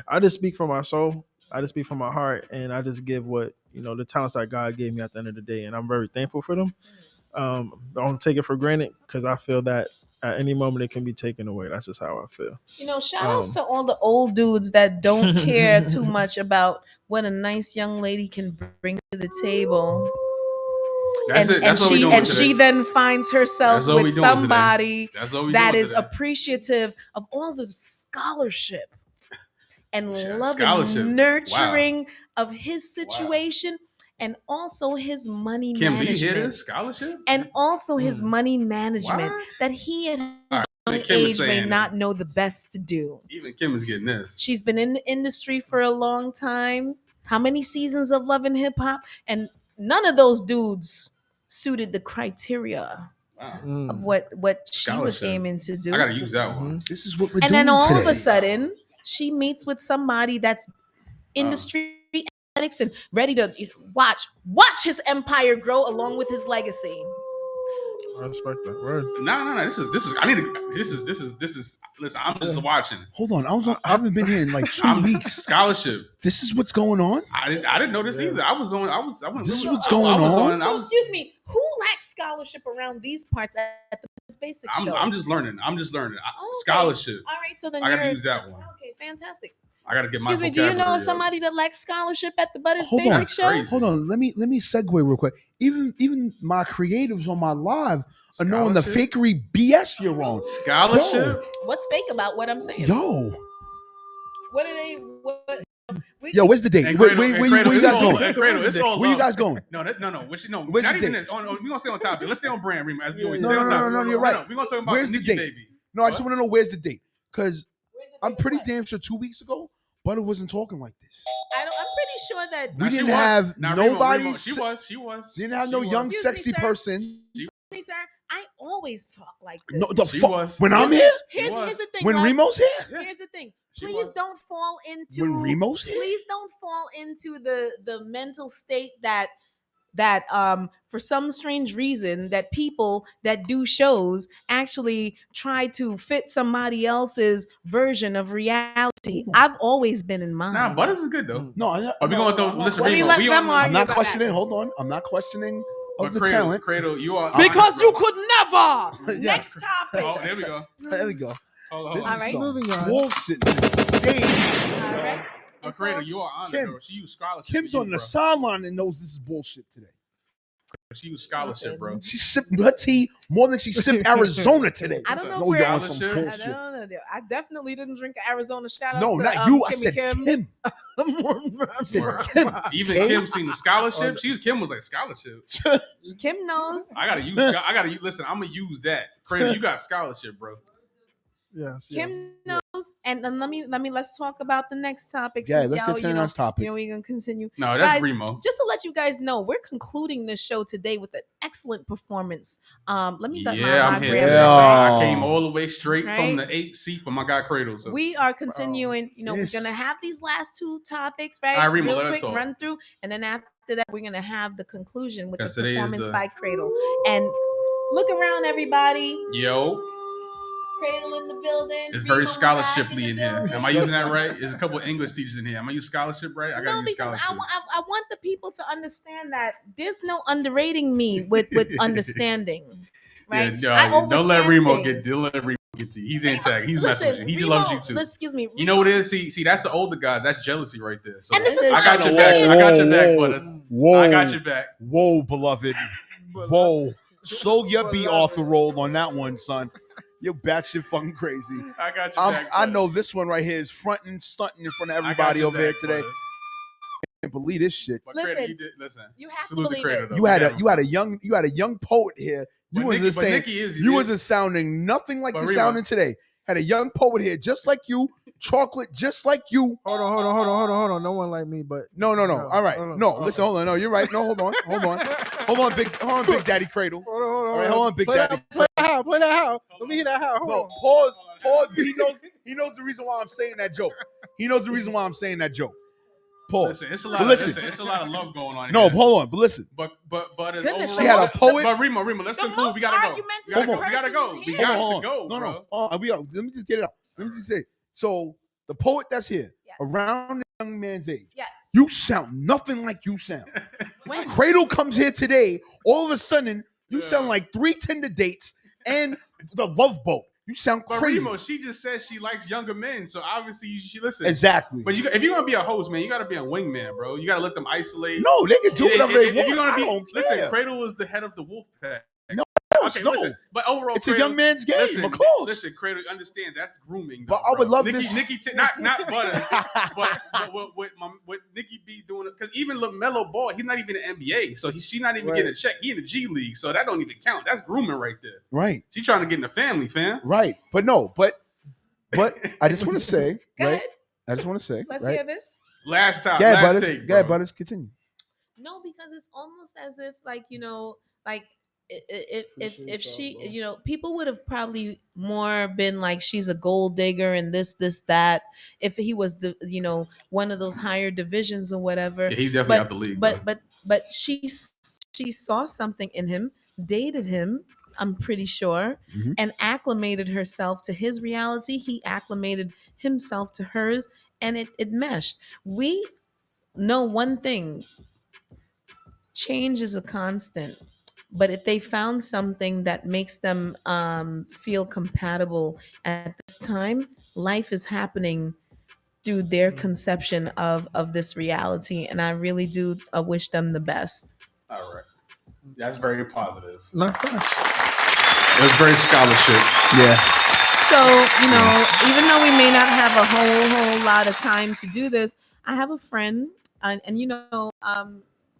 I just speak from my soul. I just speak from my heart, and I just give what the talents that God gave me at the end of the day, and I'm very thankful for them. I don't take it for granted because I feel that at any moment it can be taken away. That's just how I feel. Shout outs to all the old dudes that don't care too much about what a nice young lady can bring to the table. That's it. That's what we doing And today. she then finds herself That's what we with doing today. somebody That's what we that doing is today. appreciative of all the scholarship and love Scholarship. and nurturing of his situation and also his money Kim, do management. you hear this? Scholarship? And also his money management What? that he at his All young right, Kim is age may saying not it. know the best to do. Even Kim is getting this. She's been in the industry for a long time. How many seasons of Love and Hip Hop? And none of those dudes suited the criteria Wow. of what she was Scholarship. aiming to do. I gotta use that one. This is what we're And doing then all today. of a sudden, she meets with somebody that's industry analytics and ready to watch his empire grow along with his legacy. I respect that word. No. This is. I need to. This is. Listen, I'm just watching. Hold on, I haven't been here in like 2 weeks. Scholarship. This is what's going on. I didn't know this either. I was on. I went. This is really- what's going on? So excuse me, who lacks scholarship around these parts at the basic show? I'm just learning. Okay. Scholarship. All right, so then I gotta you're- use that one. Okay, fantastic. I gotta get my. Excuse me, do you know somebody that lacks scholarship at the Butters Hold Basic on. Show? Crazy. Hold on, let me segue real quick. Even my creatives on my live are knowing the Scholarship? fakery BS you're on. Scholarship. What's fake about what I'm saying? Yo, What are they? What? yo, where's the date? And Where Cradle, you it's guys all- going? and Cradle, it's all Where you love. guys going? No. No. Where's Not the even date? this. We're gonna stay on topic. Let's stay on brand, Rima. As we always No, stay no, on no, topic. no, you're right. We're gonna talk about Where's the Nikki date? baby. No, I just want to know where's the date because Where's the I'm date pretty of what? damn sure 2 weeks ago Butter wasn't talking like this. I'm pretty sure that. We Nah, she didn't was. have Nah, nobody. Rima, she was. Didn't have She no was. young Excuse me, sexy sir. person. Excuse me, sir. I always talk like this. No, the She fuck. was. When She I'm was. here, Here's was. the thing. when love. Remo's here, Yeah. Here's the thing. She Please was. don't fall into. when Remo's here. Please don't fall into the mental state that for some strange reason that people that do shows actually try to fit somebody else's version of reality. I've always been in mine. Nah, Butters is good though. No, But we going to listen. Let me Rima, let we them on. argue. I'm not about questioning. that. Hold on, I'm not questioning But of the Cradle, talent. Cradle, you are Because you could never. Yeah. Next topic. Oh, there we go. There we go. Hold This on. All is right. some Moving on. bullshit. Damn. All right. But And Cradle, so- you are on Kim. it, bro. She used scholarship. Kim's for you, on the bro. sideline and knows this is bullshit today. She used scholarship, bro. She sipped her tea more than she sipped Arizona today. I don't know No, where you're on some Scholarship. I bullshit. don't know. I definitely didn't drink Arizona. Shout out No, to, not you. I Kimmy said Kim. I said Word. Kim. Even Hey. Kim seen the scholarship. Kim was like scholarship. Kim knows. I gotta use. Listen, I'm gonna use that. Cradle, you got scholarship, bro. Yes. Kim knows, and then let's talk about the next topic. Yeah, since let's y'all, get to the next topic. we're gonna continue. No, that's Guys, Remo. Just to let you guys know, we're concluding this show today with an excellent performance. Let me let Yeah, my I'm here. grandma Today. Yeah. I came all the way straight Right? from the 8th seat for my guy Cradle. So. We are continuing. Yes. We're gonna have these last two topics, right? All right, Remo, Real let us quick talk. run through, and then after that, we're gonna have the conclusion with the 'Cause today is performance the- by Cradle. And look around, everybody. Yo, Cradle in the building. it's very Remo back scholarshiply in the here. building. Am I using that right? There's a couple of English teachers in here. Am I use scholarship right? I gotta No, use because scholarship. I want the people to understand that there's no underrating me with understanding, right? Yeah, I don't let overstand Remo things. don't let Remo get to you. He's antagonist. He's Listen, messing with you. He just Remo, loves you too. Excuse me. You know what it is? See, that's the older guy. That's jealousy right there. So And this is I why got I'm your back. saying- I got your back, Whoa, Butters. Whoa, I got your back. Whoa, beloved. Whoa. Slow your beat off the roll on that one, son. You're batshit fucking crazy. I got your back. I Butters. know this one right here is fronting, stunting in front of I got everybody your over here back, today. Butters. I can't believe this shit. But Listen, Cradle, you did, listen. You have to Salute the believe Cradle, it. though. You had Damn. a young poet here. You But wasn't Nikki- but saying Nikki is- you wasn't sounding nothing like But you're Remo- sounding today. had a young poet here, just like you, chocolate, just like you. Hold on. No one like me, but No. All right. No, listen, hold on. No, you're right. No, hold on. Hold on, Big Daddy Cradle. Hold on. All right, hold on, Big Daddy. Play that how. Let me hear that how. Hold No, on. pause. He knows the reason why I'm saying that joke. Pause. Listen, it's a lot of love going on. No, here. hold on, but listen. But Goodness, overall, she had a poet. But Rima, let's The conclude. most We gotta go. argumentative We gotta go. person We here. got to go. No. Bro. Let me just get it out. Let me just say. So the poet that's here, Yes. around the young man's age, Yes. you sound nothing like you sound. When? Cradle comes here today, all of a sudden, you Yeah. sound like 3 Tinder dates and the Love Boat. You sound But crazy. Remo, she just says she likes younger men, so obviously she listens. Exactly. But if you're gonna be a host, man, you gotta be a wingman, bro. You gotta let them isolate. No, they can do whatever they If want. you're gonna I be, don't listen, care. Cradle is the head of the wolf pack. No, Okay, no. listen. But overall, It's a young man's game, Listen, of course. Listen, Cradle, understand that's grooming. But though, I would bro. love Nikki, this. Nikki, not Butters, but what Nikki B doing? Because even LaMelo Ball, he's not even in the NBA, so she's not even Right. getting a check. He in the G League, so that don't even count. That's grooming right there. Right. She trying to get in the family, fam. Right. But I just want to say, Go right? ahead. I just want to say, Let's right? hear this. Last time, Go ahead, last Butters. take, Go ahead, bro. Butters. Continue. No, because it's almost as if, like, like if she, people would have probably more been like, she's a gold digger and this, that, if he was one of those higher divisions or whatever. Yeah, he's definitely out the league. But she saw something in him, dated him, I'm pretty sure, Mhm. and acclimated herself to his reality. He acclimated himself to hers, and it meshed. We know one thing: change is a constant. But if they found something that makes them feel compatible at this time, life is happening through their conception of this reality, and I really do wish them the best. All right, that's very positive. Not facts. That's very scholarship. Yeah. So, even though we may not have a whole lot of time to do this, I have a friend, and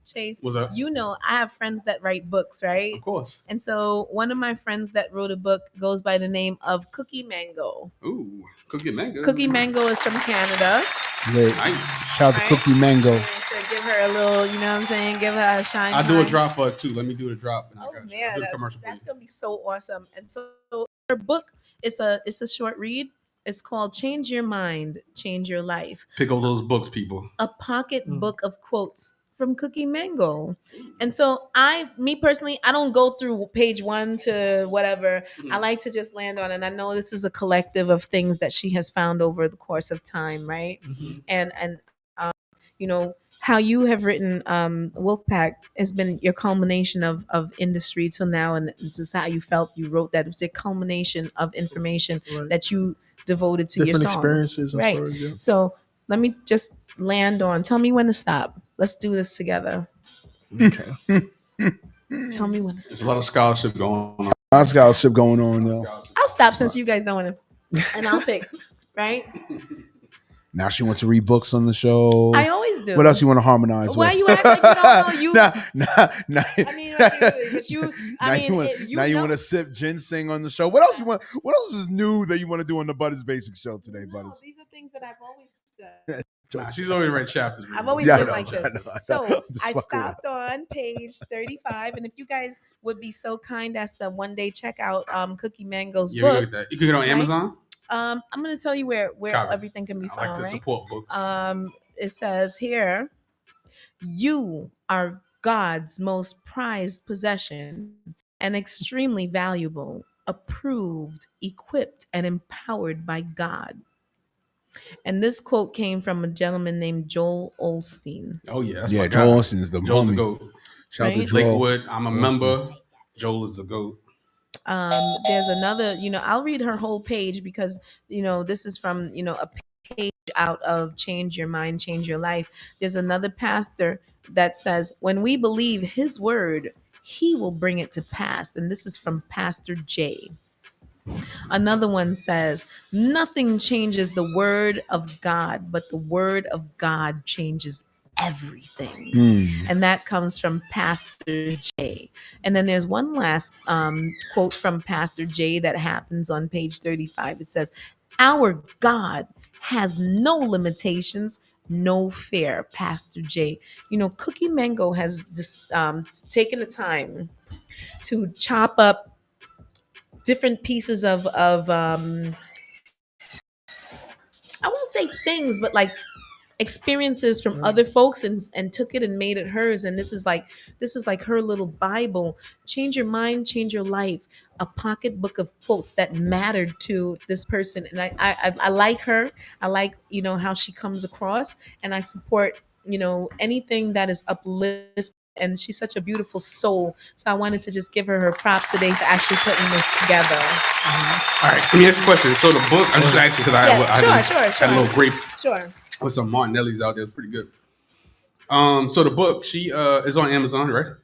Chase, What's up? I have friends that write books, right? Of course. And so one of my friends that wrote a book goes by the name of Cookie Mango. Ooh, Cookie Mango. Cookie Mango is from Canada. Great. Nice. Shout out to Right? Cookie Mango. Yeah, should give her a little, you know what I'm saying? Give her a shine. I'll do a drop for her too. Let me do the drop. And I Oh got you. I'll man, do the commercial for that's you. gonna be so awesome. And so her book, it's a short read. It's called Change Your Mind, Change Your Life. Pick up those books, people. A pocket book of quotes from Cookie Mango. And so me personally, I don't go through page 1 to whatever. I like to just land on, and I know this is a collective of things that she has found over the course of time, right? And how you have written Wolfpack has been your culmination of industry till now, and this is how you felt you wrote that. It was a culmination of information Right. that you devoted to Different your song. experiences and Right. stories. Yeah. So let me just land on, tell me when to stop. Let's do this together. Okay. Tell me when to There's stop. a lot of scholarship going on. A lot of scholarship going on, yo. I'll stop since you guys don't want to, and I'll pick. Right? Now she wants to read books on the show. I always do. What else you want to harmonize Why with? you act like you don't know? You. Nah. I mean, but you. I mean, now you want to sip ginseng on the show. What else you want? What else is new that you want to do on the Butters Basic show today, No, Butters? these are things that I've always done. Nah, she's always read chapters. I've always Yeah, I been know, like this. I know. So Just I fucking stopped on page 35, and if you guys would be so kind as to one day check out Cookie Mango's Yeah, we book. got that. You can get it on Right? Amazon. I'm gonna tell you where Copy. everything can be I found. like to Right? support books. It says here, you are God's most prized possession and extremely valuable, approved, equipped, and empowered by God. And this quote came from a gentleman named Joel Osteen. Oh yeah, that's Yeah, my guy. Joel Austin is the Joel's the homie. goat. Shout out to Right? Joel. Lakewood. I'm a member. Joel is the goat. There's another, I'll read her whole page because, this is from, a page out of Change Your Mind, Change Your Life. There's another pastor that says, when we believe his word, he will bring it to pass. And this is from Pastor J. Another one says, nothing changes the word of God, but the word of God changes everything. Mm. And that comes from Pastor J. And then there's one last quote from Pastor J that happens on page 35. It says, "Our God has no limitations, no fear." Pastor J. You know, Cookie Mango has taken the time to chop up different pieces of I won't say things, but like experiences from other folks, and took it and made it hers. And this is like her little Bible. Change your mind, change your life. A pocketbook of quotes that mattered to this person. And I like her. I like, how she comes across, and I support, anything that is uplifting. And she's such a beautiful soul. So I wanted to just give her props today for actually putting this together. All right, let me ask you a question. So the book, I'm just asking because Sure. had a little grape Sure. with some Martinelli's out there. It's pretty good. So the book, she is on Amazon, right?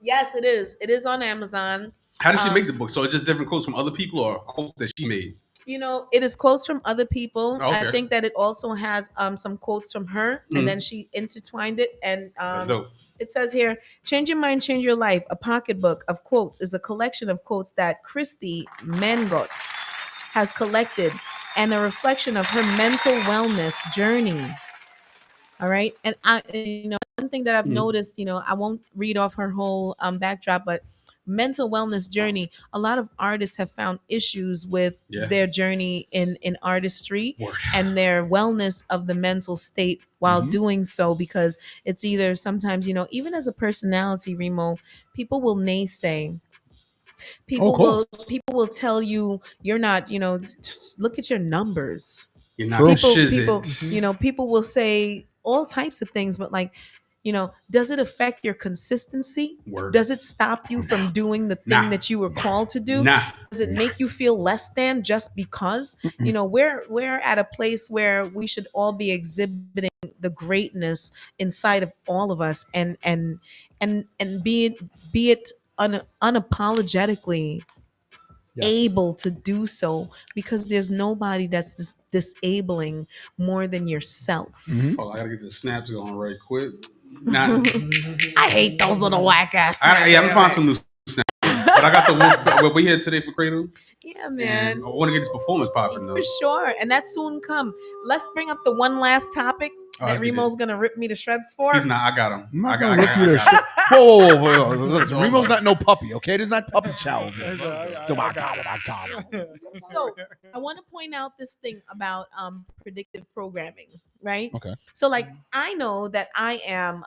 Yes, it is. It is on Amazon. How did she make the book? So it's just different quotes from other people or quotes that she made? It is quotes from other people. Oh, okay. I think that it also has some quotes from her, and then she intertwined it. And That's dope. it says here, "Change your mind, change your life. A pocketbook of quotes is a collection of quotes that Christy Mangot has collected, and a reflection of her mental wellness journey." All right. And one thing that I've noticed, I won't read off her whole backdrop, but mental wellness journey. A lot of artists have found issues with their journey in artistry and their wellness of the mental state while doing so, because it's either sometimes, even as a personality, Remo, people will naysay. People will tell you you're not, just look at your numbers. You're not People will say all types of things, but like, does it affect your consistency? Word. Does it stop you from doing the thing that you were called to do? Does it make you feel less than just because? We're at a place where we should all be exhibiting the greatness inside of all of us, and be it unapologetically able to do so, because there's nobody that's disabling more than yourself. Oh, I gotta get the snaps going right quick. Not, I hate those little whack ass snaps. I'm gonna find some new snaps. But I got the wolf. What we here today for Credle. Yeah, man. I want to get this performance popping though. For sure. And that soon come. Let's bring up the one last topic that Remo's gonna rip me to shreds for. He's not. I got him. I'm not I gonna rip you to shreds. Whoa. Listen, Remo's not no puppy, okay? This is not puppy chow. Oh my God. So I want to point out this thing about predictive programming, right? Okay. So like, I know that I am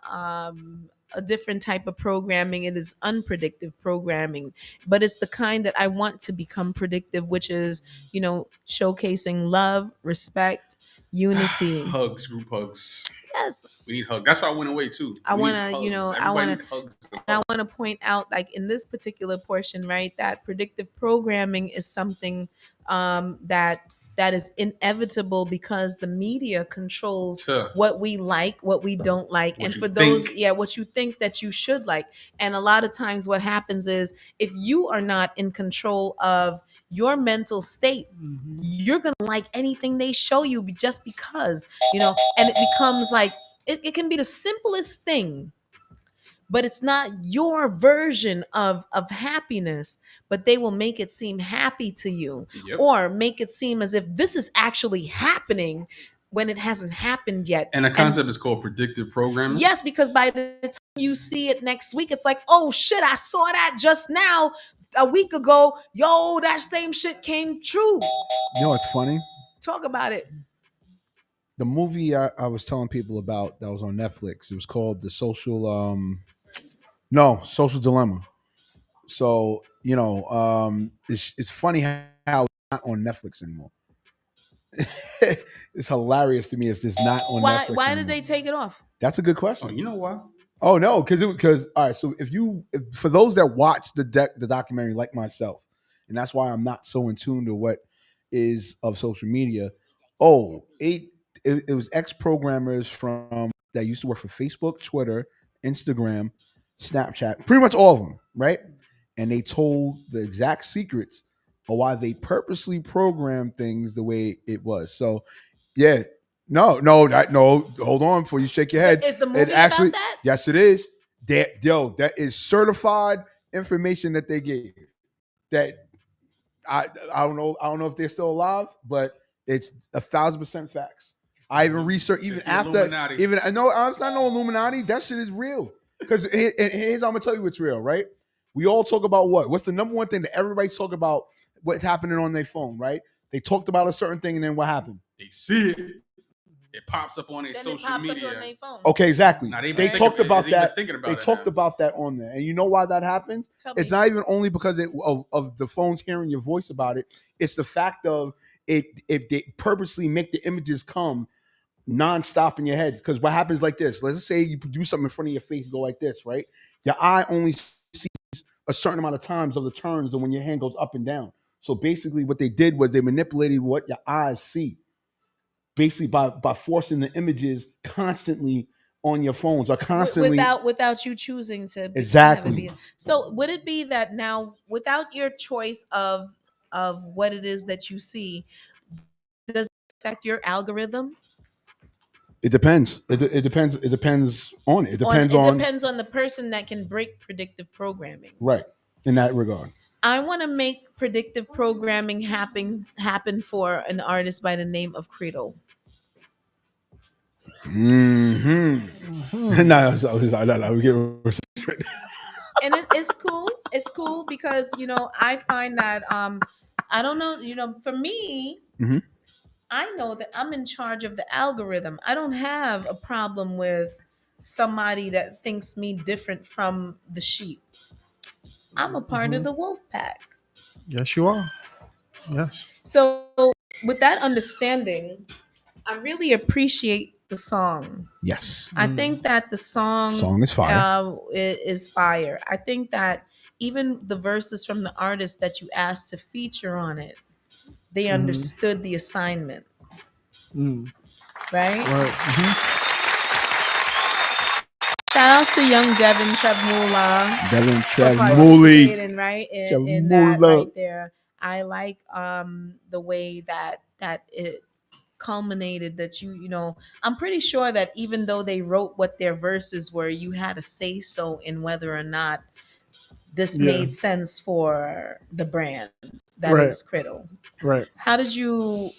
a different type of programming. It is unpredictive programming, but it's the kind that I want to become predictive, which is, showcasing love, respect, unity, hugs, group hugs. Yes. We need hugs. That's why I went away too. I want to point out, like in this particular portion, right, that predictive programming is something that is inevitable, because the media controls what we like, what we don't like, and for those, what you think that you should like. And a lot of times what happens is, if you are not in control of your mental state, you're going to like anything they show you just because, and it becomes like, it can be the simplest thing, but it's not your version of happiness, but they will make it seem happy to you, or make it seem as if this is actually happening when it hasn't happened yet. And the concept is called predictive programming. Yes, because by the time you see it next week, it's like, oh shit, I saw that just now a week ago. Yo, that same shit came true. You know what's funny? Talk about it. The movie I was telling people about that was on Netflix, it was called The Social Dilemma. So, it's funny how it's not on Netflix anymore. It's hilarious to me. It's just not on Netflix. Why did they take it off? That's a good question. Oh, you know why? Oh no, because all right. So if for those that watch the documentary like myself, and that's why I'm not so in tune to what is of social media. Oh, it was ex-programmers from that used to work for Facebook, Twitter, Instagram, Snapchat, pretty much all of them, right? And they told the exact secrets of why they purposely programmed things the way it was. So, yeah, No. Hold on before you shake your head. Is the movie It actually, about that? yes, it is. That is certified information that they gave. That I don't know. I don't know if they're still alive, but it's 1,000% facts. I even researched even It's the after Illuminati. even I know it's not no Illuminati. That shit is real. Because here's I'm gonna tell you what's real, right? We all talk about what's the number one thing that everybody's talking about what's happening on their phone, right? They talked about a certain thing and then what happened? They see it. It pops up on their Then it social pops media. up on their phone. Okay, exactly. Now, they They even talked think about is even that. thinking about They it talked now. about that on there, and you know why that happens? Tell It's me. not even only because of the phones hearing your voice about it. It's the fact of it. If they purposely make the images come nonstop in your head, because what happens like this? Let's say you do something in front of your face, go like this, right? Your eye only sees a certain amount of times of the turns of when your hand goes up and down. So basically, what they did was they manipulated what your eyes see, basically by forcing the images constantly on your phones or constantly without you choosing to have it exactly. be. So would it be that now, without your choice of what it is that you see, does it affect your algorithm? It depends. It depends. It depends on it. It depends It on depends on the person that can break predictive programming. right in that regard. I want to make predictive programming happen for an artist by the name of Credle. Mm-hmm. No. We get And it's cool. It's cool because I find that I don't know, for me, Mhm. I know that I'm in charge of the algorithm. I don't have a problem with somebody that thinks me different from the sheep. I'm a part of the wolf pack. Yes, you are. Yes. So, with that understanding, I really appreciate the song. Yes. I think that the Song is fire. Is fire. I think that even the verses from the artist that you asked to feature on it, they understood the assignment, Mm. right? Right. Shout outs to young Devin Trebmula Devin for Trevmuli. participating, right, in that Trevmula. right there. I like the way that it culminated, that I'm pretty sure that even though they wrote what their verses were, you had a say so in whether or not this Yeah. made sense for the brand that Right. is Credle. Right. How did you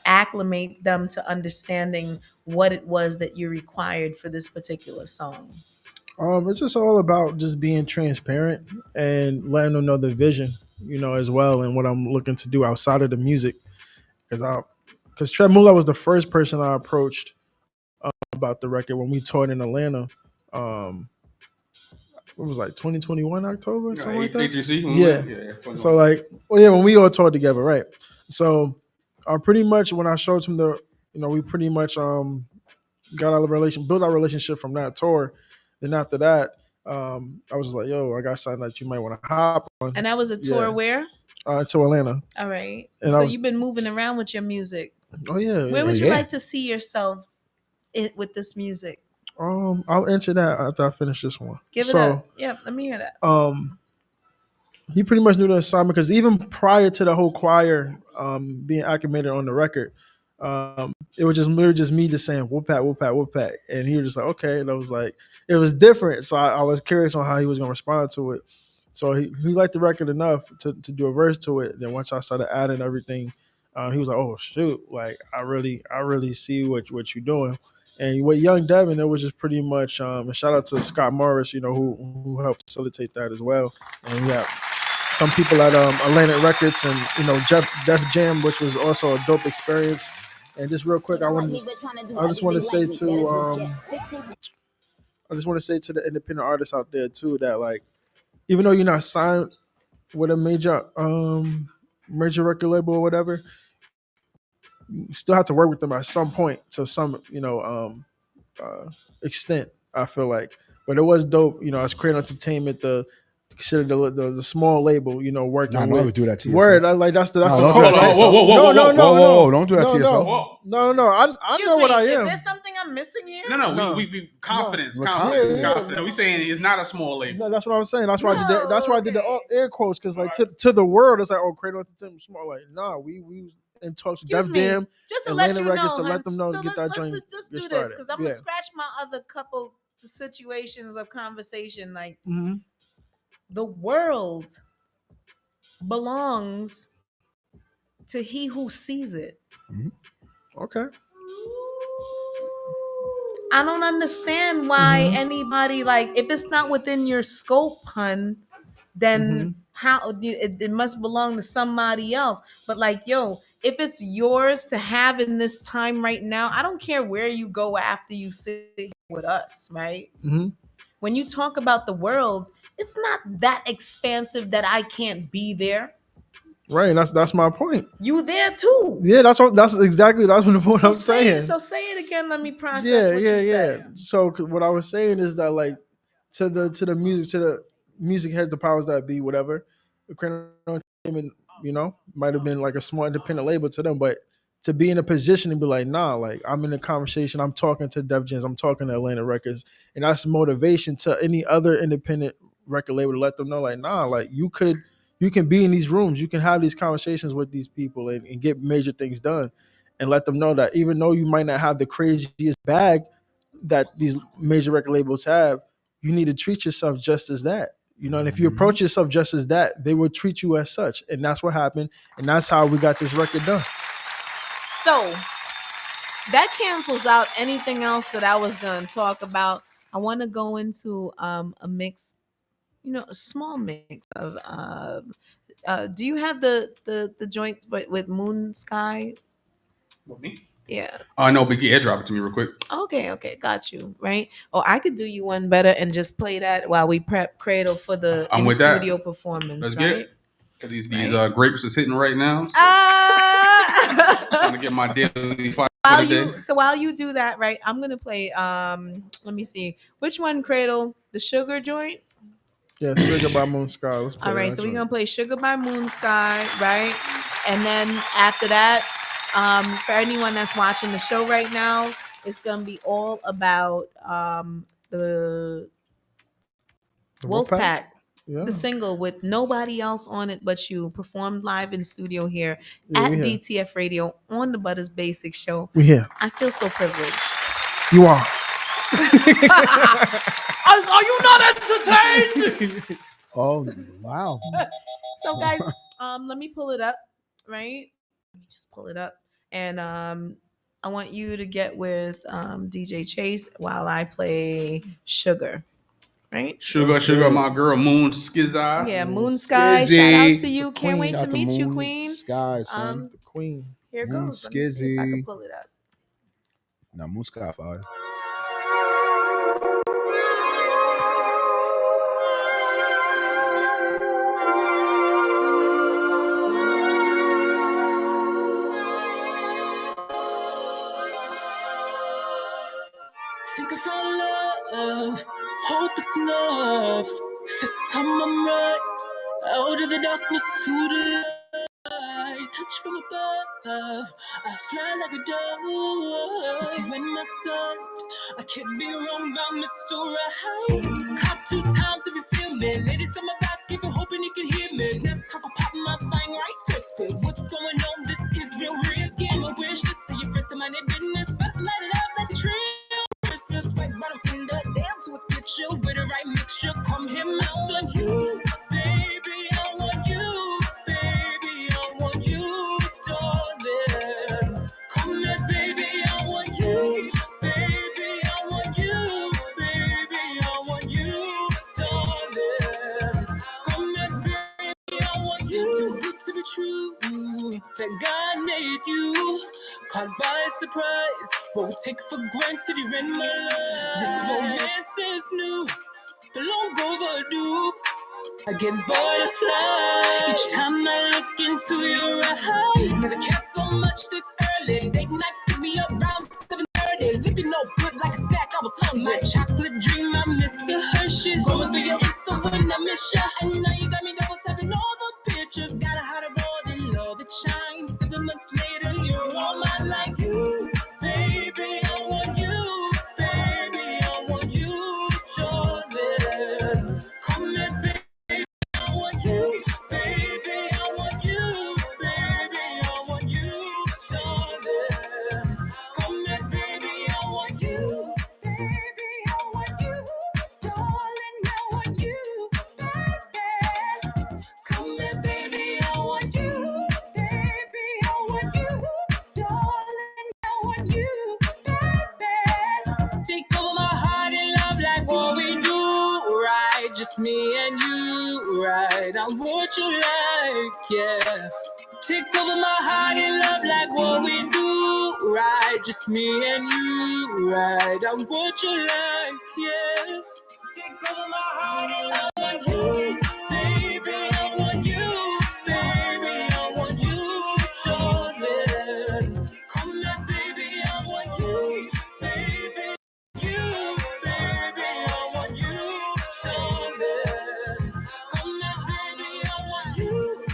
acclimate them to understanding what it was that you required for this particular song? It's just all about just being transparent and letting them know the vision, as well, and what I'm looking to do outside of the music. Because Tremula was the first person I approached about the record when we toured in Atlanta. Um, it was like 2021 October, something like that. agency. Yeah. So when we all toured together, right? So, pretty much when I showed him we pretty much got built our relationship from that tour. Then after that, I was just like, yo, I got something that you might want to hop on. And that was a tour where? To Atlanta. All right. And so you've been moving around with your music. Oh yeah. Where would you like to see yourself with this music? I'll answer that after I finish this one. Give it up. Yeah, let me hear that. He pretty much knew the assignment because even prior to the whole choir being acclimated on the record, it was just me just saying whoop pat, whoop pat, whoop pat, and he was just like okay, and I was like it was different, so I was curious on how he was gonna respond to it. So he liked the record enough to do a verse to it. Then once I started adding everything, he was like, oh shoot, like I really see what you're doing. And with Young Devin, it was just pretty much a shout out to Scott Morris, who helped facilitate that as well. And yeah, some people at Atlantic Records and Def Jam, which was also a dope experience. And just real quick, I just want to say to the independent artists out there too that like even though you're not signed with a major record label or whatever, you still have to work with them at some point to some extent. I feel like, but it was dope. As Credle Entertainment, consider the small label, working I with. never do that to Word, yourself. like that's the Don't code, do that to right? yourself. No, Don't do that to yourself. No. I know what I am. Is there something I'm missing here? No. We confidence. Yeah. We saying it's not a small label. No, that's what I was saying. That's why I did that. That's why I did the air quotes because like to the world, it's like Credle Entertainment small. Like, nah, we and talk to Excuse Def me, Jam, just to let Atlanta you Records know, to hun. let them know So to get that joint let's get do this started. because I'm gonna Yeah. scratch my other couple situations of conversation. Like Hmm. the world belongs to he who sees it. Okay. I don't understand why anybody like if it's not within your scope, hun, then how it must belong to somebody else. But like, yo, if it's yours to have in this time right now, I don't care where you go after you sit here with us, right? Hmm. When you talk about the world, it's not that expansive that I can't be there. Right. That's my point. You there too. Yeah, that's exactly that's what the point So I'm saying. say it again. Let me process Yeah, what yeah, you yeah. said. So what I was saying is that like to the music heads, the powers that be, whatever. The Credle Entertainment, might have been like a small independent label to them, but to be in a position to be like, nah, like I'm in a conversation, I'm talking to Def Jams, I'm talking to Atlanta Records, and that's motivation to any other independent record label to let them know, like, nah, like you can be in these rooms, you can have these conversations with these people and get major things done, and let them know that even though you might not have the craziest bag that these major record labels have, you need to treat yourself just as that. And if you approach yourself just as that, they will treat you as such. And that's what happened. And that's how we got this record done. So that cancels out anything else that I was going to talk about. I want to go into a mix, a small mix of. Do you have the joint with Moon Sky? With me? Yeah. No, but yeah, drop it to me real quick. Okay, got you. Right. Or I could do you one better and just play that while we prep Cradle for the I'm in with that. studio performance. Let's right? get it. These Right. grapes is hitting right now. So trying to get my daily five for the day. So while you do that, right, I'm gonna play. Let me see which one, Cradle, the sugar joint. Yeah, Sugar by Moon Sky. Let's play All right, that so we're joint. gonna play Sugar by Moon Sky, right? And then after that, for anyone that's watching the show right now, it's gonna be all about the The Wolfpack, Yeah. the single with nobody else on it but you, performed live in studio here Yeah, at we here. DTF Radio on the Butters Basic Show. We here. I feel so privileged. You are. Are you not entertained? Oh wow. So guys, let me pull it up, right? Let me just pull it up. And I want you to get with DJ Chase while I play Sugar. Right? Sugar, my girl Moon Skizzy. Yeah, Moon Sky. Shout outs to you. Can't Queen. wait Shout to out to meet you, Moon Queen. Sky, son. The Queen. Here Moon goes. Let me see if I can Skizzy. pull it up. Now Moon Sky fire. Think I found love, hope it's enough. This time I'm right, out of the darkness to the light. Touch from above, I fly like a dove. With you in my sight, I can't be wrong about Mr. Right. Caught 2 times if you feel me. Ladies on my back if you're hoping you can hear me. Snap, crackle, pop, my thing rice twisted. What's going on? This is real risky. I wish to see you first in my business. Let's light it up like a tree. Christmas, white bottle tender, damn to a split chill with the right mixture. Come here, master, you, baby, I want you, baby, I want you, darling. Come here, baby, I want you, baby, I want you, baby, I want you, darling. Come here, baby, I want you. Too good to be true, that God made you. Caught by surprise, what we take for granted you're in my life. This romance is new, the long overdue. I get butterflies each time I look into your eyes. Never cared so much this early. Date night pick me up around 7:30. Looking no good like a snack I was hungry. My chocolate dream, I miss the Hershey. Going through your Insta when I miss ya. And now you got me double tapping all the pictures. Got a heart of gold and love that shines. 7 months later, you're all mine like you. Baby, I want you. Baby, I want you, darling. Come here, baby. I want you, baby, I want you, baby, I want you, yeah. Take over my heart and love like what we do, right? Just me and you, right? I'm what you like, yeah. Take over my heart and love like you, baby. I want you, baby. I want you, darling. Come back, baby. I want you, baby. You, baby. I want you, darling. Come back, baby. I want you.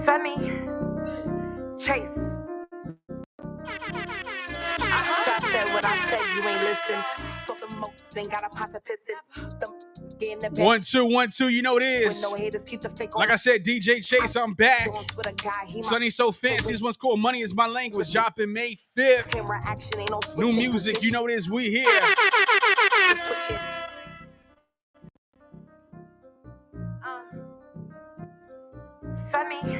Sunny, Chase. I said what I said, you ain't listen. Fuck the mo, then got a pasta pissin'. Get in the back. 1 2 1 2. You know it is. No haters, keep the fake Like I said, DJ Chase, I'm back. with a guy, he Sunny So Fancy. This one's called Money Is My Language. Dropping May 5th. camera action ain't no New switching music. You position. know it is. We here. Switching. Sunny.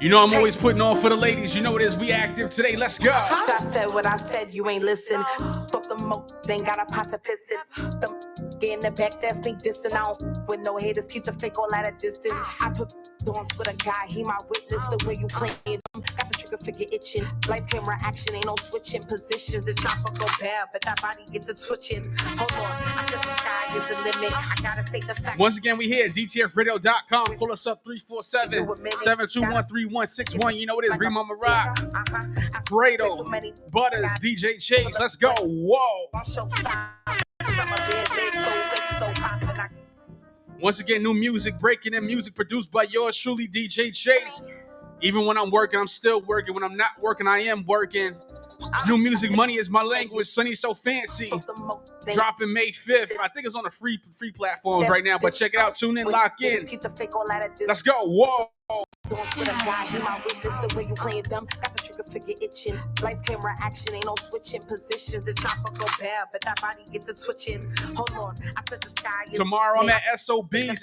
You know I'm always putting on for the ladies. You know it is. We active today. Let's go. I said what I said, you ain't listen. Fuck the mo, then got a pasta pissin'. Get in the back, that sneak dissing. I don't with no haters, keep the fake all at a distance. I put on with a guy, he my witness. The way you play it, got the trigger figure itching. Lights, camera, action, ain't no switching positions. The chopper go bad, but that body gets it twitching. Hold on, I said the sky is the limit. I gotta state the fact. Once again, we here. DTFradio.com. Pull us up 347-721-3161. You know it is. Remo Rock. Credle. Butters. DJ Chase. Let's go. Whoa. Once again, new music, breaking in music produced by yours truly, DJ Chase. Even when I'm working, I'm still working. When I'm not working, I am working. New music, Money Is My Language. Sunny So Fancy. Dropping May 5th. I think it's on the free platforms right now, but check it out. Tune in, lock in. Let's go. Whoa. With a guy, he my witness. The way you playing dumb, got the trigger figure itching. Lights, camera, action, ain't no switching positions. The chopper go bad, but that body gets it twitching. Hold on, I said the sky. Tomorrow I'm at SOBs.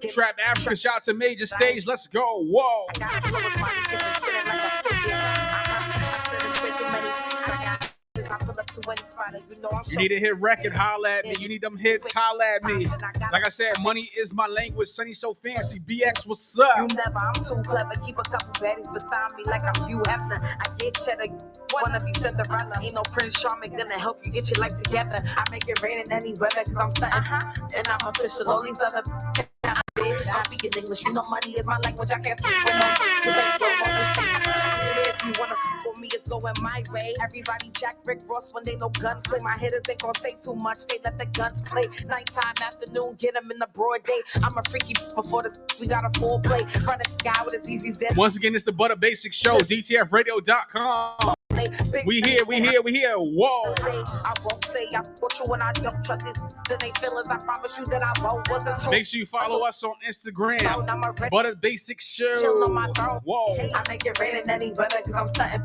Trap Africa. Shout out to Major Stage. Let's go. Whoa. I gotta blow his body, gets it spinning like a fidget. I said it's way too many. I got this, I pull up to any spot, you know I'm You need a hit record, holla at me. You need them hits, holla at me. Like I said, Money Is My Language. Sunny So Fancy. BX, what's up? You never, I'm too clever. Keep a couple baddies beside me like I'm Hugh Hefner. I get cheddar, wanna be Cinderella. Ain't no Prince Charming gonna help you get your life together. I make it rain in any weather cause I'm stunting. And I'm official, all these other I'm speaking English, you know money is my language. I can't speak with no cause they don't want to say. If you wanna for me, it's going my way. Everybody Jack, Rick Ross when they no gunplay. My hitters ain't gonna say too much, they let the guns play. Nighttime, afternoon, get them in the broad day. I'm a freaky before this, we got a full play. Run a guy with his easy dead. Once again, it's the Butter Basic Show. DTFradio.com. We here. Whoa. I won't say I bought you when I don't trust it. Then they feelings, I promise you that I won't. Wasn't told. Make sure you follow us on Instagram. Butter Basic Show. Whoa. I make it rain in any weather cause I'm stunting.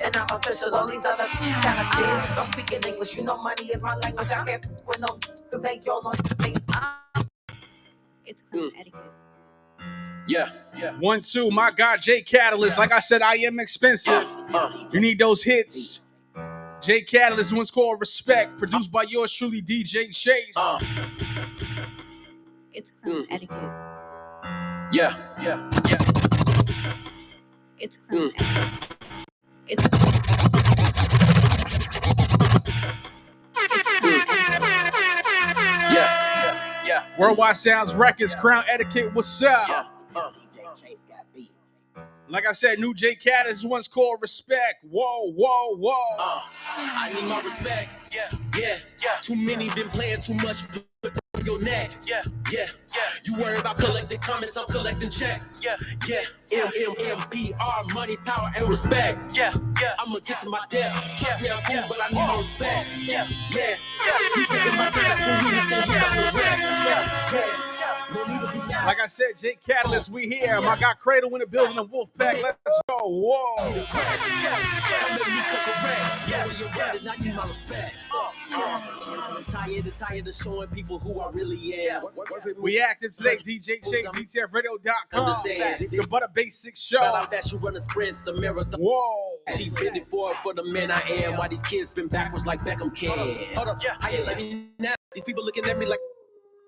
And I'm official, all these other kind of feelings. I'm speaking English, you know money is my language. I can't with no cause they y'all on It's called etiquette. Yeah. 1 2. My God, J Catalyst. Like I said, I am expensive. You need those hits. J Catalyst, one's called Respect. Produced by yours truly, DJ Chase. It's called etiquette. Yeah. It's called etiquette. It's Yeah. Worldwide Sounds Records, Crown Etiquette. What's up? Like I said, new J Catalyst, one's called Respect. Whoa. I need my respect. Yeah. Too many been playing too much. your neck. Yeah. You worry about collecting comments, I'm collecting checks. Yeah. MMMPR, money, power, and respect. Yeah. I'ma get to my depth. Trust me, I'm cool, but I need no respect. Yeah. You taking my class for me, so you got the rep. Like I said, Jake Catalyst, we here. My guy Credle in the building, the Wolfpack. Let's go. Whoa. I'm tired of showing people who I really am. We active today, DJ Chase, DTFradio.com. The Butter Basics Show. That you run a sprint, the marathon. Whoa. She been it for the man I am. Why these kids been backwards like Beckham can. Hold up, how you let me now? These people looking at me like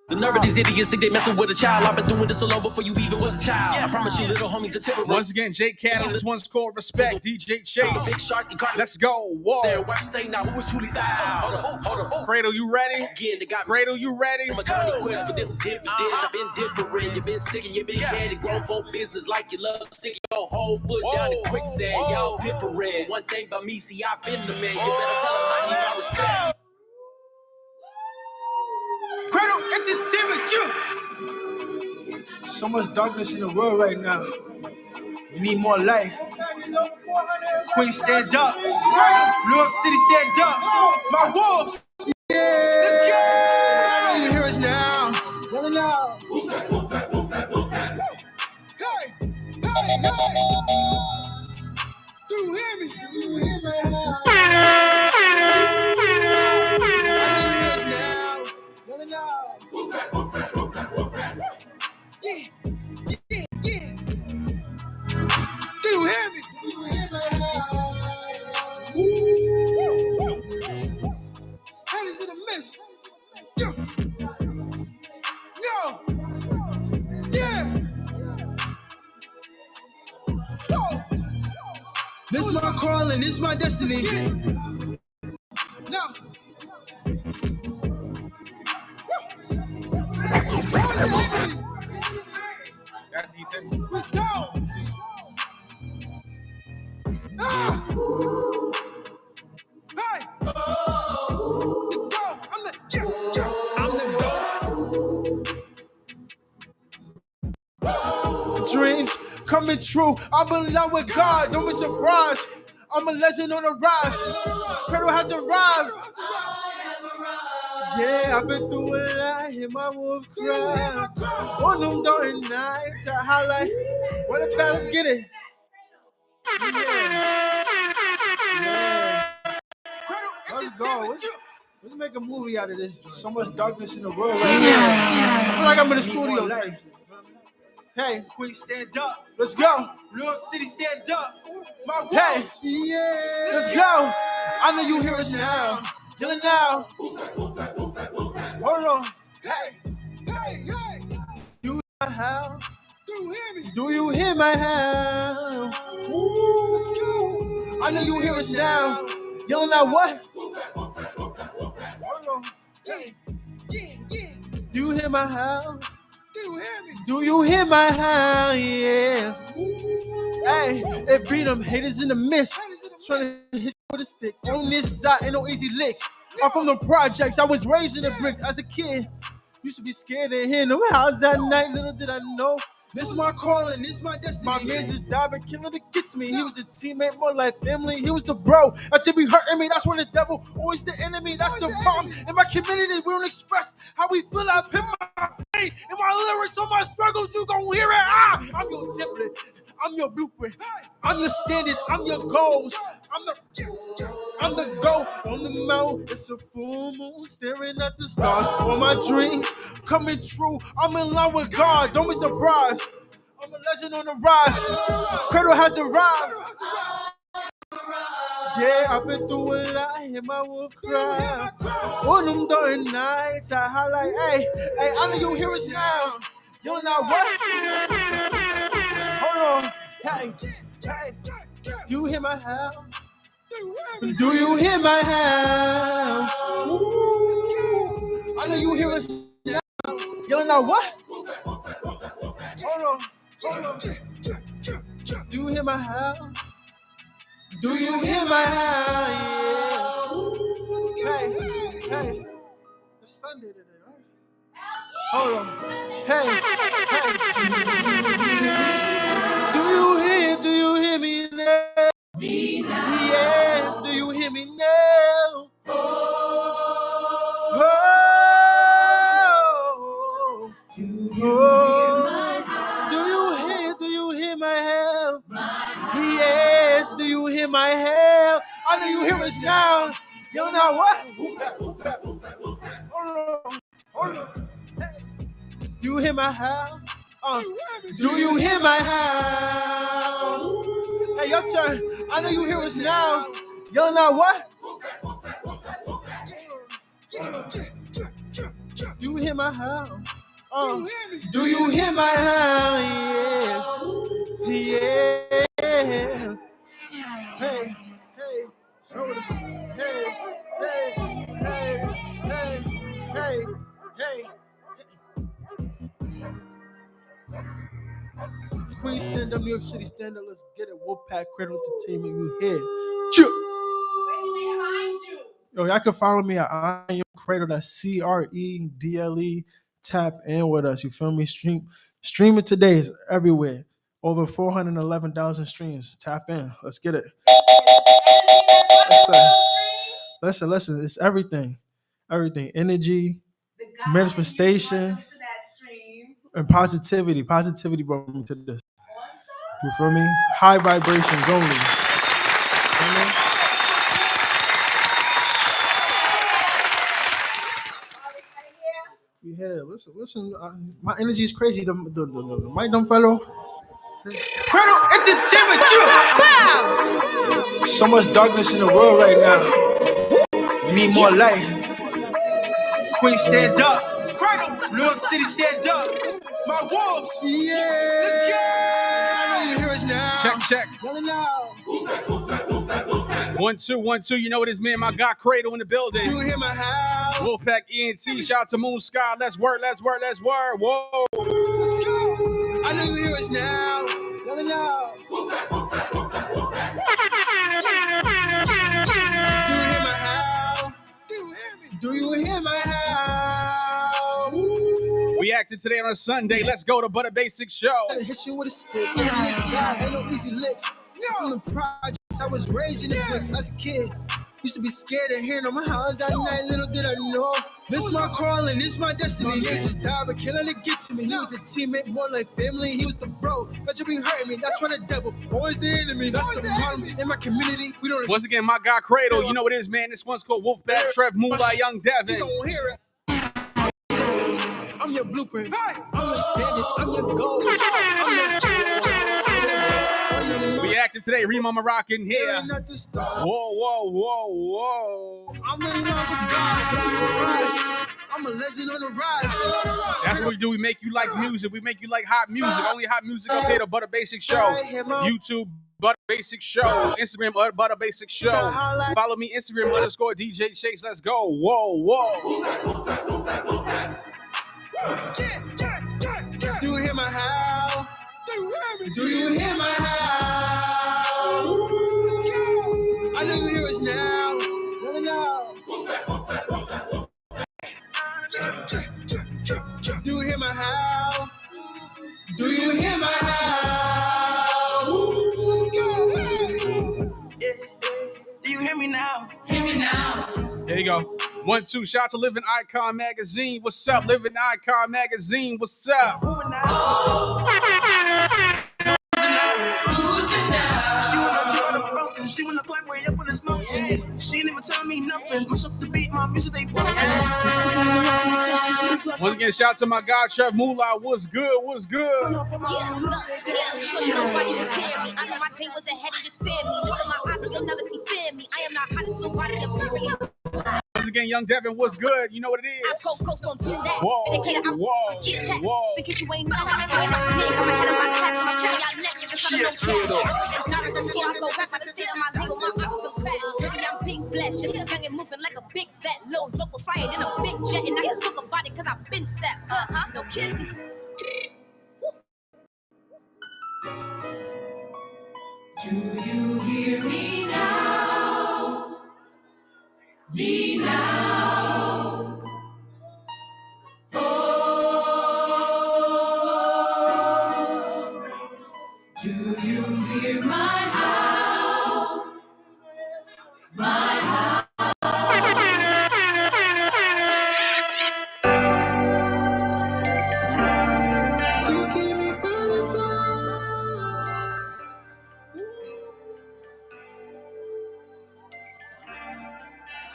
the nerve of these idiots think they messing with a child. I've been doing this so long before you even was a child. I promise you, little homies, a temporary. Once again, Jake Catalyst, this one's called Respect, DJ Chase. Big sharks can caught. Let's go. Whoa. There, watch you say now, who was truly foul? Hold up. Credle, you ready? Again, they got Credle, you ready? I'm a Johnny Quest for them dividends. I've been different. You've been sticking your big head and grown folk business like you love sticking your whole foot down in quicksand. Y'all different. One thing about me, see, I've been the man. You better tell him I need my respect. Credle Entertainment, so much darkness in the world right now. We need more light. Queen, stand up. Credle, New York City, stand up. My wolves. Yeah. Let's go. You hear us now. Let me know. Hey. Do you hear me? Do you hear me? Let me know. Yeah. Do you hear me? How is it a mess? No. Yeah. This is my calling, this is my destiny. No. That's he said. We go. Ah. Hey. The go. I'm the dreams coming true. I'm in love with God. Don't be surprised. I'm a legend on the rise. Credle has arrived. Yeah, I've been through it. I hear my wolf cry. On them dark nights, I highlight. Where the fellas get it? Yeah. Let's go. Let's make a movie out of this. So much darkness in the world right now. I feel like I'm in the studio type shit. Hey, Queen, stand up. Let's go. New York City, stand up. My wolves. Hey, yeah. Let's go. I know you hear us now. Killing now. Hold on. Hey. Do you hear my house? Do you hear my house? Let's go. I know you hear us now. Yelling out what? Hold on. Yeah. Do you hear my house? Do you hear my house? Yeah. Hey, it beat them haters in the mist. Trying to hit with a stick. On this side, ain't no easy licks. I'm from the projects. I was raised in the bricks as a kid. Used to be scared to hear no house that night. Little did I know. This is my calling, this is my destiny. My man's just died, but killer that gets me. He was a teammate, more like family. He was the bro. That should be hurting me. That's where the devil, always the enemy. That's the problem. In my community, we don't express how we feel. I put my pain in my lyrics, on my struggles. You gon' hear it. I'm your template. I'm your blueprint. I'm your standard. I'm your goals. I'm the goat on the mountain. It's a full moon staring at the stars. All my dreams coming true. I'm in love with God. Don't be surprised. I'm a legend on the rise. Credle has arrived. Yeah, I've been through a lot. I hear my wolf cry. On them dark nights, I highlight. Hey, I know you hear us now. You know what? Hold on. Hey. Do you hear my house? Do you hear my house? I know you hear us now. You don't know what? Hold on. Do you hear my house? Do you hear my house? Yeah. Hey. It's Sunday today, right? Hold on. Hey, hey. Do you hear me now? Yes, do you hear me now? Oh, do you hear my help? Yes, do you hear my help? I know you hear us now. You know what? Hold on. Do you hear my help? Do you hear my help? Hey, your turn. I know you hear us now. You know what? Do you hear my help? Do you hear my help? Yes. Yeah. Hey, shoulders. Hey, hey. Queen stand up, New York City stand up. Let's get it. Wolfpack Credle Entertainment. You here? Yo, y'all can follow me at I am Credle. That's Credle. Tap in with us. You feel me? Stream it today. It's everywhere. Over 411,000 streams. Tap in. Let's get it. Listen. It's everything. Energy, manifestation, and positivity. Positivity brought me to this. You feel me? High vibrations only. Yeah, listen. My energy is crazy. The mic don't fall off. Credle Entertainment. So much darkness in the world right now. We need more light. Queen, stand up. Credle, New York City, stand up. My wolves. Yeah. Let's go. You hear us now. Check. 1 2 1 2. You know what it is, man. My guy Credle in the building. You hear my house. Wolfpack ENT. Shout out to Moon Sky. Let's work. Whoa. Let's go. I know you hear us now. Let it know. Do you hear my house? Do you hear my house? We acted today on a Sunday. Let's go to Butter Basic Show. Hit you with a stick. Ain't no easy licks. From the projects, I was raised in the bricks. As a kid, used to be scared of hearing on my house at night. Little did I know, this my calling, this my destiny. He just died, but can't let it get to me. He was a teammate, more like family. He was the bro that you be hurting me. That's why the devil always the enemy. That's the problem in my community. We don't. Once again, my guy Credle. You know what it is, man. This one's called Wolfpack, Trev, Moonlight, Young Devin. You don't hear it. I'm your blueprint. I'm your standard. I'm your goal. We acting today. Remo Moroccan here. Whoa. I'm in love with God. Don't be surprised. I'm a legend on the rise. That's what we do. We make you like music. We make you like hot music. Only hot music up here. The Butter Basic Show. YouTube. Butter Basic Show. Instagram, Butter Basic Show. Follow me, Instagram, _DJ Chase. Let's go. Whoa. Do you hear my howl? Do you hear my howl? I know you hear us now. Let it know. Do you hear my howl? Do you hear my howl? Do you hear me now? Hear me now. There you go. 1 2. Shout out to Living Icon Magazine. What's up, Living Icon Magazine? What's up? She wanna try the fountain. She wanna climb way up on this mountain. She ain't even tell me nothing. Mash up the beat, my music they bumping. Once again, shout out to my guy Trev Moolah. What's good? Yeah, sure nobody was hearing me. I know my day was ahead and just fear me. Look at my eyes and you'll never see fear me. I am not hottest nobody up period. Once again, Young Devin, what's good? You know what it is. I coast on do that. Whoa. Think you ain't know. In case you ain't know. I'm ahead of my class. I'm ahead of y'all neck. It's not a routine. I'll go back by the state of my legal. My eyes will crash. Baby, I'm big blessed. You're young and moving like a big fat little local flyer in a big jet. And I can talk about it because I've been stepped. No kissing. Do you hear me now? Me now. For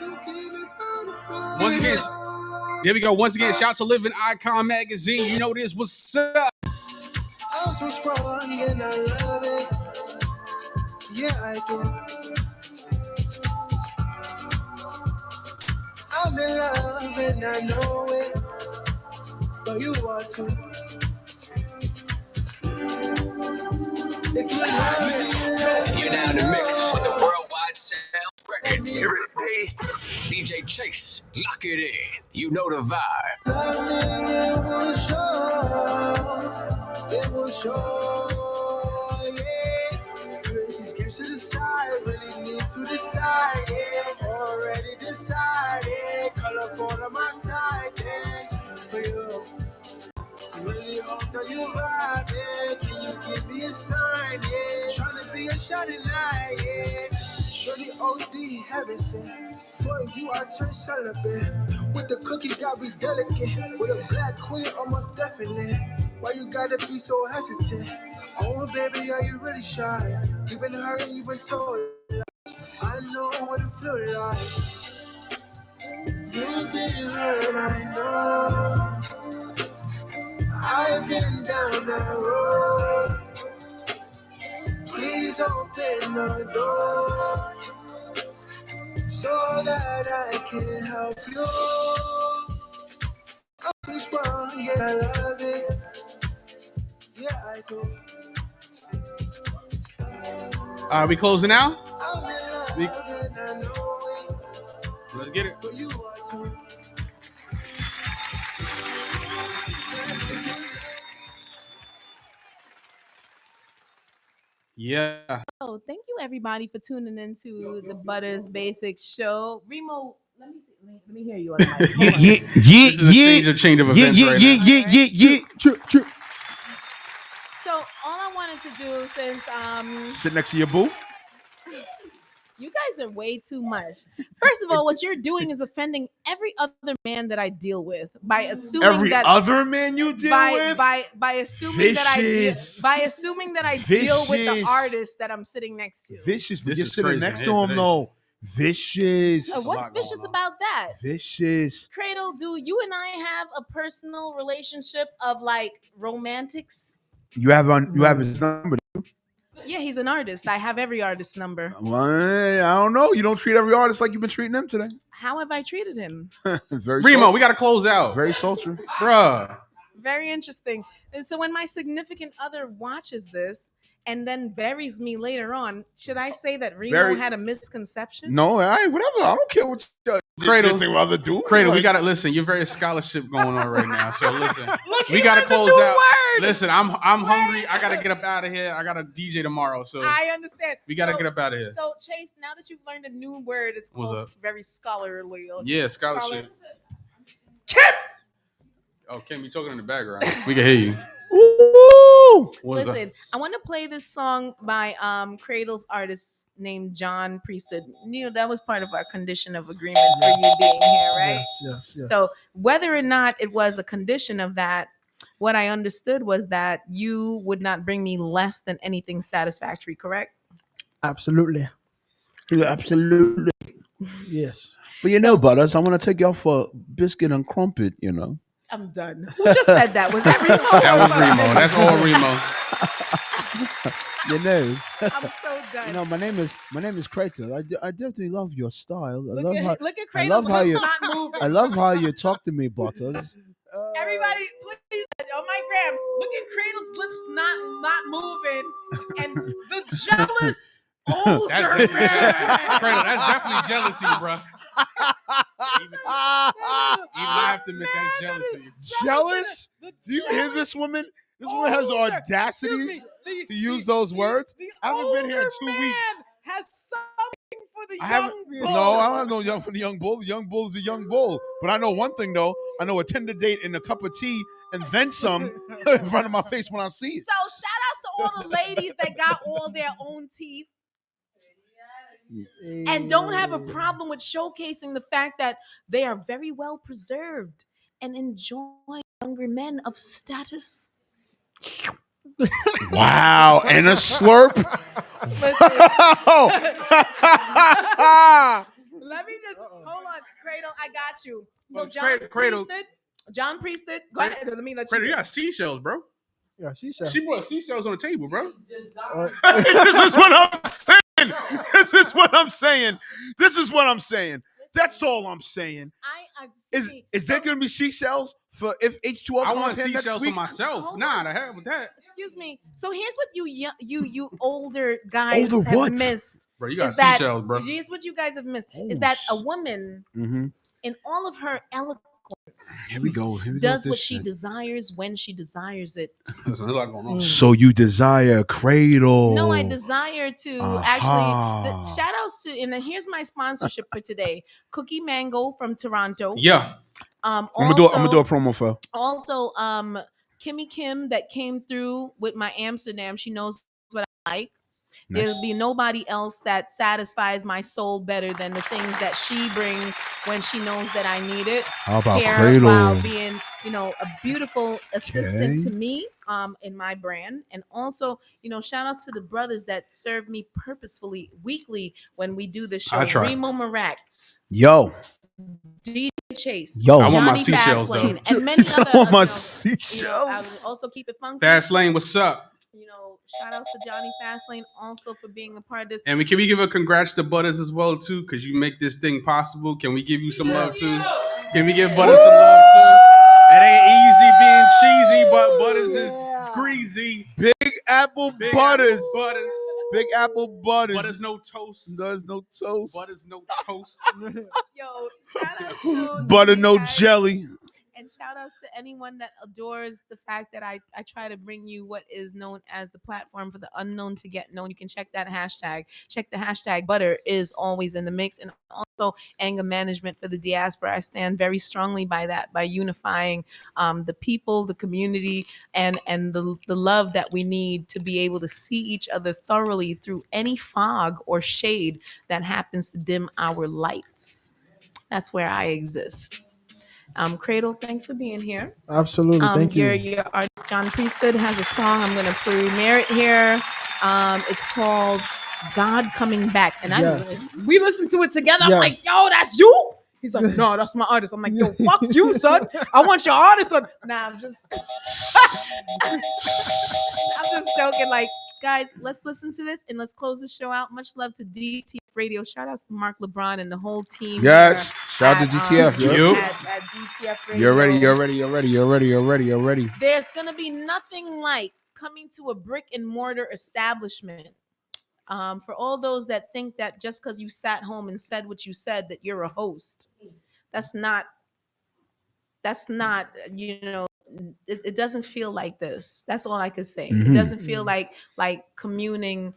Once again, there we go. Once again, shout out to Living Icon Magazine. You know this. What's up? I'm so strong and I love it. Yeah, I do. I'm in love and I know it. But you are too. If you love it, You're now in the mix with the Worldwide Sound Records. Hey, DJ Chase, lock it in. You know the vibe. love me, it will show, yeah. Put these games to the side, really need to decide, yeah. Already decided, colorful on my side, dance for you. Really hope that you vibe, yeah. Can you give me a sign, yeah? Tryna be a shawty night, yeah. Shorty OD, heaven sent. For you, I turn celibate. With the cookie, got me delicate. With a black queen, almost definite. Why you gotta be so hesitant? Oh, baby, are you really shy? You been hurt, you been told. I know what it feel like. You've been hurt, I know. I've been down that road. Please open the door so that I can help you. I'm too strong, yeah, I love it. Yeah, I do. All right, we closing out? I'm in love We- and I know it. Let's get it. But you are too. Yeah. Oh, thank you everybody for tuning into the Butters Basics show. Remo, let me see. Let me hear you on the mic. Hold on. This is a change of events right now. So all I wanted to do, since Sit next to your boo. you guys are way too much. First of all, what you're doing is offending every other man that I deal with by assuming Every that other man you deal with? by assuming that Vicious. I deal with the Vicious. artist that I'm sitting next to. Vicious. But This you're is sitting crazy next in to here him, today. though. Vicious. What's lot going vicious on. about that? Vicious. Cradle, do you and I have a personal relationship of like romantics? You have his number. Yeah, he's an artist. I have every artist's number. Well, I don't know. You don't treat every artist like you've been treating them today. How have I treated him? Very Remo, sultry. we got to close out. Very sultry. Bruh. Very interesting. And so when my significant other watches this and then buries me later on, should I say that Remo had a misconception? No, whatever. I don't care what Cradle. you rather do. Cradle, we Like, got to listen. You're very scholarship going on right now. So listen, Look, we he got to learned a close new out. word. Listen, I'm hungry. I got to get up out of here. I got to DJ tomorrow. So I understand. we got to get up out of here. So Chase, now that you've learned a new word, it's What's called up? very scholarly. Yeah, scholarship. Kim! Oh, Kim, you talking in the background. We can hear you. Woo! What's up? Listen, I want to play this song by Cradle's artist named John Priesthood. You know, that was part of our condition of agreement for you being here, right? Yes. So whether or not it was a condition of that, what I understood was that you would not bring me less than anything satisfactory, correct? Absolutely. Absolutely. Yes. But you know, Butters, I want to take y'all for biscuit and crumpet, you know. I'm done. Who just said that? Was that Remo? That was Remo. That's all Remo. You know. I'm so done. You know, my name is Credle. I definitely love your style. look at I Cradle's love how lips you not moving. I love how you talk to me, Butters. Everybody, please, on my gram, look at Cradle's lips not moving, and the jealous older That's man. Cradle, that's definitely jealousy, bro. Even I have to admit that's jealousy. Jealous? The Do you hear this woman? This woman has the older- audacity excuse me, to use those words. The I haven't been here older 2 man weeks. Has something for the I haven't. young bull. No, I don't have no young for the young bull. The young bull is a young bull. But I know one thing though. I know a Tinder date and a cup of tea and then some in front of my face when I see it. So shout out to all the ladies that got all their own teeth and don't have a problem with showcasing the fact that they are very well preserved and enjoy younger men of status. Wow, and a slurp. Let me just hold I got you. So Well, John Cradle. Priesthood. John Priesthood. Go Cradle- ahead. Let me let Cradle, you. you got seashells, bro. Yeah, she said. She brought seashells on the table, bro. This is what I'm saying. This is what I'm saying. This is what I'm saying. That's all I'm saying. Is there going to be seashells for if H2O I comes want here next seashells for week? myself. Hold Nah, on. the hell with that. Excuse me. So here's what you older guys Older have what? missed. Bro, you got Is that seashells, bro. here's what you guys have missed Oh, is that a woman Mm-hmm. in all of her eloquence Here we go. Here we does go. what she desires when she desires it. There's a lot going on. So you desire Cradle? No, I desire to Aha. actually. Shout outs to, and then here's my sponsorship for today: Cookie Mango from Toronto. Yeah. I'm gonna do a promo for. Also, Kimmy Kim that came through with my Amsterdam. She knows what I like. Nice. There'll be nobody else that satisfies my soul better than the things that she brings when she knows that I need it. How about Here, Cradle? while being, a beautiful assistant to me, in my brand, and also, shout outs to the brothers that serve me purposefully weekly when we do the show. I try. Remo Marak, Yo, DJ Chase, Yo. I want my Johnny seashells, Fastlane, though. and many I other. want my I seashells. will also keep it funky. Fast Lane, what's up? Shout outs to Johnny Fastlane also for being a part of this. And can we give a congrats to Butters as well too? Because you make this thing possible. Can we give you some love too? Can we give Butters some love too? It ain't easy being cheesy, but Butters is greasy. Big Apple Butters. Butters. Big Apple Butters. Butters no toast. There's no toast. Butters no toast. Yo, shout outs to Butter you no guys. jelly. And shout outs to anyone that adores the fact that I try to bring you what is known as the platform for the unknown to get known. You can check that hashtag. Check the hashtag Butter is always in the mix. And also anger management for the diaspora. I stand very strongly by that, by unifying the people, the community, and the love that we need to be able to see each other thoroughly through any fog or shade that happens to dim our lights. That's where I exist. Cradle, thanks for being here. Absolutely, thank you. Your artist John Priesthood has a song. I'm going to premiere it here. It's called "God Coming Back," and we listened to it together. I'm like, "Yo, that's you." He's like, "No, that's my artist." I'm like, "Yo, fuck you, son. I want your artist." Nah, I'm just joking. Like, guys, let's listen to this and let's close the show out. Much love to DTF Radio. Shout outs to Mark LeBron and the whole team. Yes. Shout out to DTF. At DTF Radio. You're ready. There's going to be nothing like coming to a brick and mortar establishment. For all those that think that just because you sat home and said what you said, that you're a host. That's not, it doesn't feel like this. That's all I could say. Mm-hmm. It doesn't feel like communing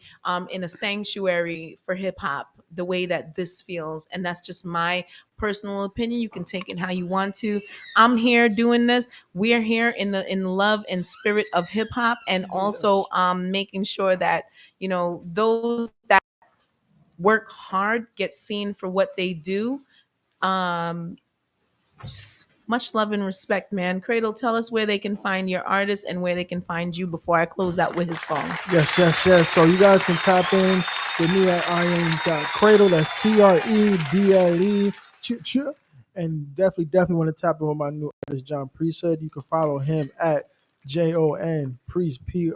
in a sanctuary for hip hop the way that this feels. And that's just my personal opinion. You can take it how you want to. I'm here doing this. We're here in the love and spirit of hip hop, and also making sure that those that work hard get seen for what they do. Much love and respect, man. Cradle, tell us where they can find your artist and where they can find you before I close out with his song. Yes. So you guys can tap in with me at iam.cradle. That's CREDLE. And definitely want to tap in with my new artist, John Priesthood. You can follow him at JON Priest, PRIEST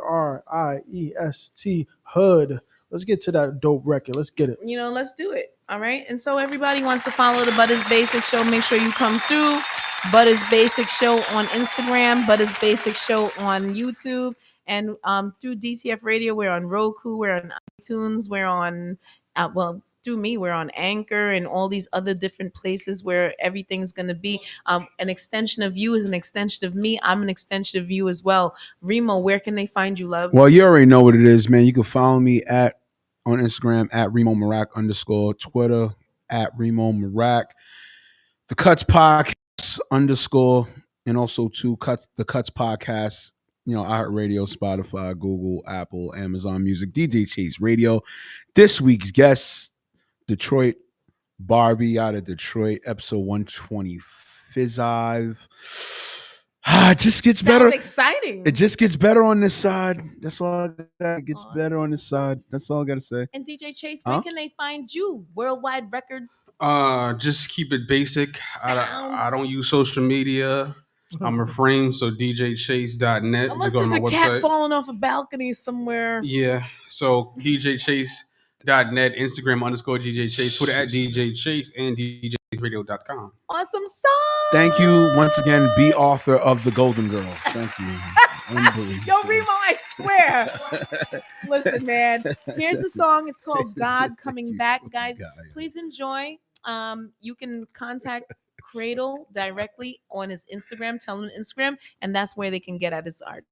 Hood. Let's get to that dope record. Let's get it. Let's do it. All right. And so everybody wants to follow the Butters Basic Show. Make sure you come through. Butters Basic Show on Instagram, Butters Basic Show on YouTube, and through DTF Radio, we're on Roku, we're on iTunes, we're on, through me, we're on Anchor and all these other different places where everything's going to be. An extension of you is an extension of me. I'm an extension of you as well. Remo, where can they find you, love? Well, you already know what it is, man. You can follow me on Instagram at Remo Marak _ Twitter at Remo Marak. The Cuts Podcast _ and also the Cuts Podcast, iHeartRadio, Spotify, Google, Apple, Amazon Music, DJ Chase Radio. This week's guest, Detroit Barbie out of Detroit, episode 125. It just gets Sounds better. exciting. It just gets better on this side. That's all I got. It gets Awesome. better on this side. That's all I got to say. And DJ Chase, where Huh? can they find you? Worldwide Records. Just keep it basic. I Sounds. don't use social media. I'm a frame, so djchase.net. Unless Just go to there's my a cat website. falling off a balcony somewhere. Yeah, so djchase.net, Instagram _ DJ Chase, Twitter at DJ Chase, and djradio.com. Awesome song. Thank you once again, be author of The Golden Girl. Thank you. Unbelievable. Yo, Remo, I swear. Listen, man. Here's the song. It's called God Coming Back. Guys, please enjoy. You can contact Credle directly on his Instagram. Tell him Instagram, and that's where they can get at his art.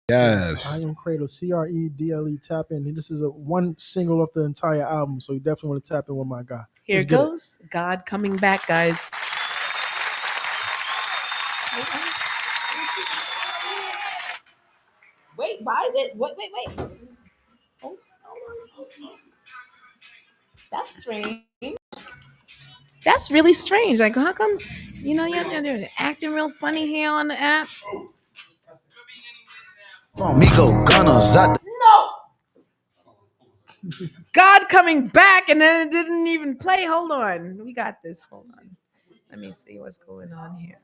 Yes. I am Credle, Credle. Tap in. This is one single of the entire album, so you definitely want to tap in with my guy. Here Let's it get goes. God Coming Back, guys. Wait, why is it? What? Wait. Oh, that's strange. That's really strange. Like, how come? You're acting real funny here on the app. Miko Gunners at No. God Coming Back, and then it didn't even play. Hold on, we got this. Hold on. Let me see what's going on here.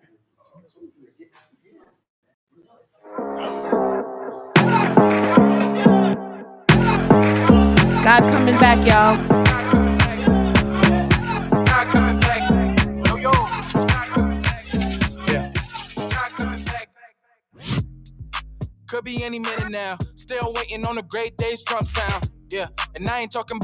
God Coming Back, y'all. God coming back. Yo. God coming back. Yeah. God coming back. Could be any minute now. Still waiting on the great days Trump sound. Yeah. And I ain't talking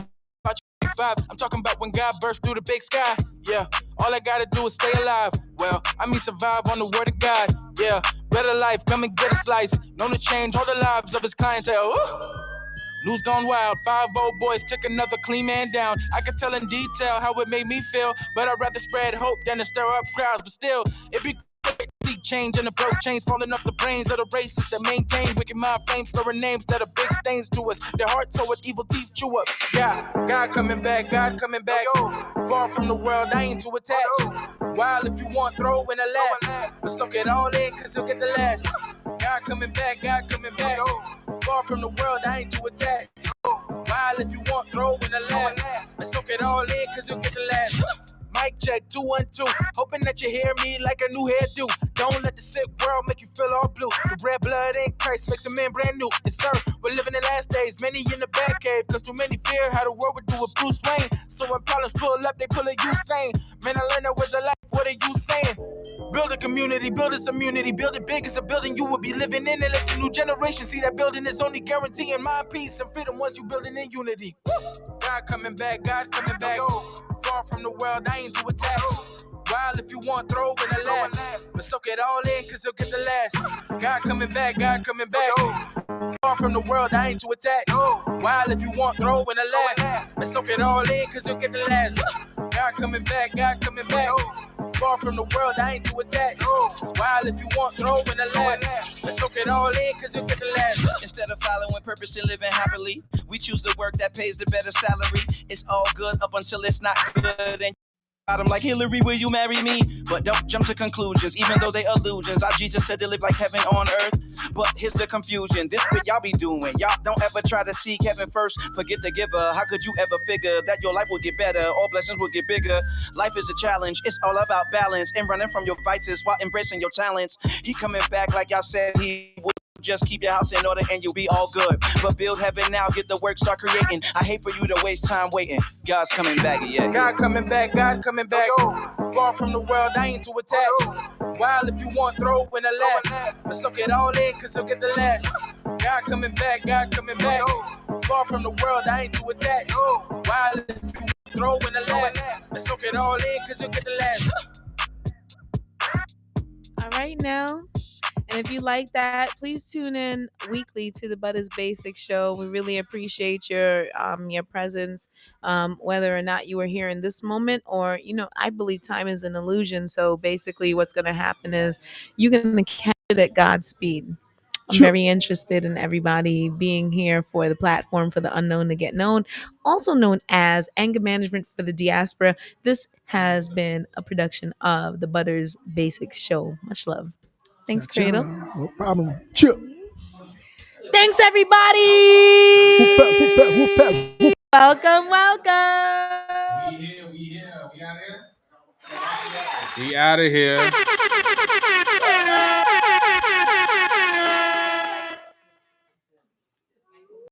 about 5. I'm talking about when God burst through the big sky. Yeah. All I gotta do is stay alive. Well, I mean survive on the word of God. Yeah. Better life, come and get a slice. Known to change all the lives of his clientele. Ooh. News gone wild, 5 old boys took another clean man down. I could tell in detail how it made me feel, but I'd rather spread hope than to stir up crowds. But still, it be see change and the broke chains falling off the brains of the racists that maintain wicked mind flames, stirring names that are big stains to us. Their hearts so what evil teeth chew up. Yeah, God coming back, God coming back. Far from the world, I ain't too attached. Wild if you want, throw in a laugh. But soak it all in, cause you'll get the last. God coming back, God coming back. Far from the world, I ain't too attached. Wild if you want, throw in a laugh. Let's soak it all in, cause you'll get the last. Mic check, 2 1 2. Hoping that you hear me like a new hairdo. Don't let the sick world make you feel all blue. The red blood in Christ makes a man brand new. Yes, sir, we're living in last days. Many in the back cave, cause too many fear how the world would do with Bruce Wayne. So when problems pull up, they pull a Usain. Man, I learned that was a life. What are you saying? Build a community, build a community, build it big as a building you will be living in, and let the new generation see that building is only guaranteeing my peace and freedom once you building in unity. God coming back, God coming back. Far from the world, I ain't too attached. Wild if you want, throw in a laugh. But soak it all in, cause you'll get the last. God coming back, God coming back. Far from the world, I ain't too attached. Wild if you want, throw in a laugh. But soak it all in, cause you'll get the last. God coming back, God coming back. Far from the world, I ain't too attached. Wild if you want, throw in a laugh. Let's soak it all in, cause you'll get the last. Instead of following purpose and living happily, we choose the work that pays the better salary. It's all good up until it's not good. And I'm like, Hillary, will you marry me? But don't jump to conclusions, even though they illusions. Our Jesus said to live like heaven on earth. But here's the confusion, this what y'all be doing. Y'all don't ever try to seek heaven first, forget the giver. How could you ever figure that your life will get better, all blessings will get bigger? Life is a challenge, it's all about balance, and running from your vices while embracing your talents. He coming back like y'all said he would. Just keep your house in order and you'll be all good. But build heaven now, get the work, start creating. I hate for you to waste time waiting. God's coming back, yeah. God coming back, God coming back. Far from the world, I ain't too attached. Wild if you want, throw in a laugh. But soak it all in, cause you'll get the last. God coming back, God coming back. Far from the world, I ain't too attached. Wild if you want, throw in a laugh. But soak it all in, cause you'll get the last. All right now. And if you like that, please tune in weekly to the Butters Basics show. We really appreciate your presence, whether or not you are here in this moment, or I believe time is an illusion. So basically, what's going to happen is you're going to catch it at God's speed. I'm very interested in everybody being here for the platform for the unknown to get known, also known as Anger Management for the Diaspora. This has been a production of the Butters Basics show. Much love. Thanks, Cradle. No problem. Chill. Thanks, everybody. Welcome. We out of here.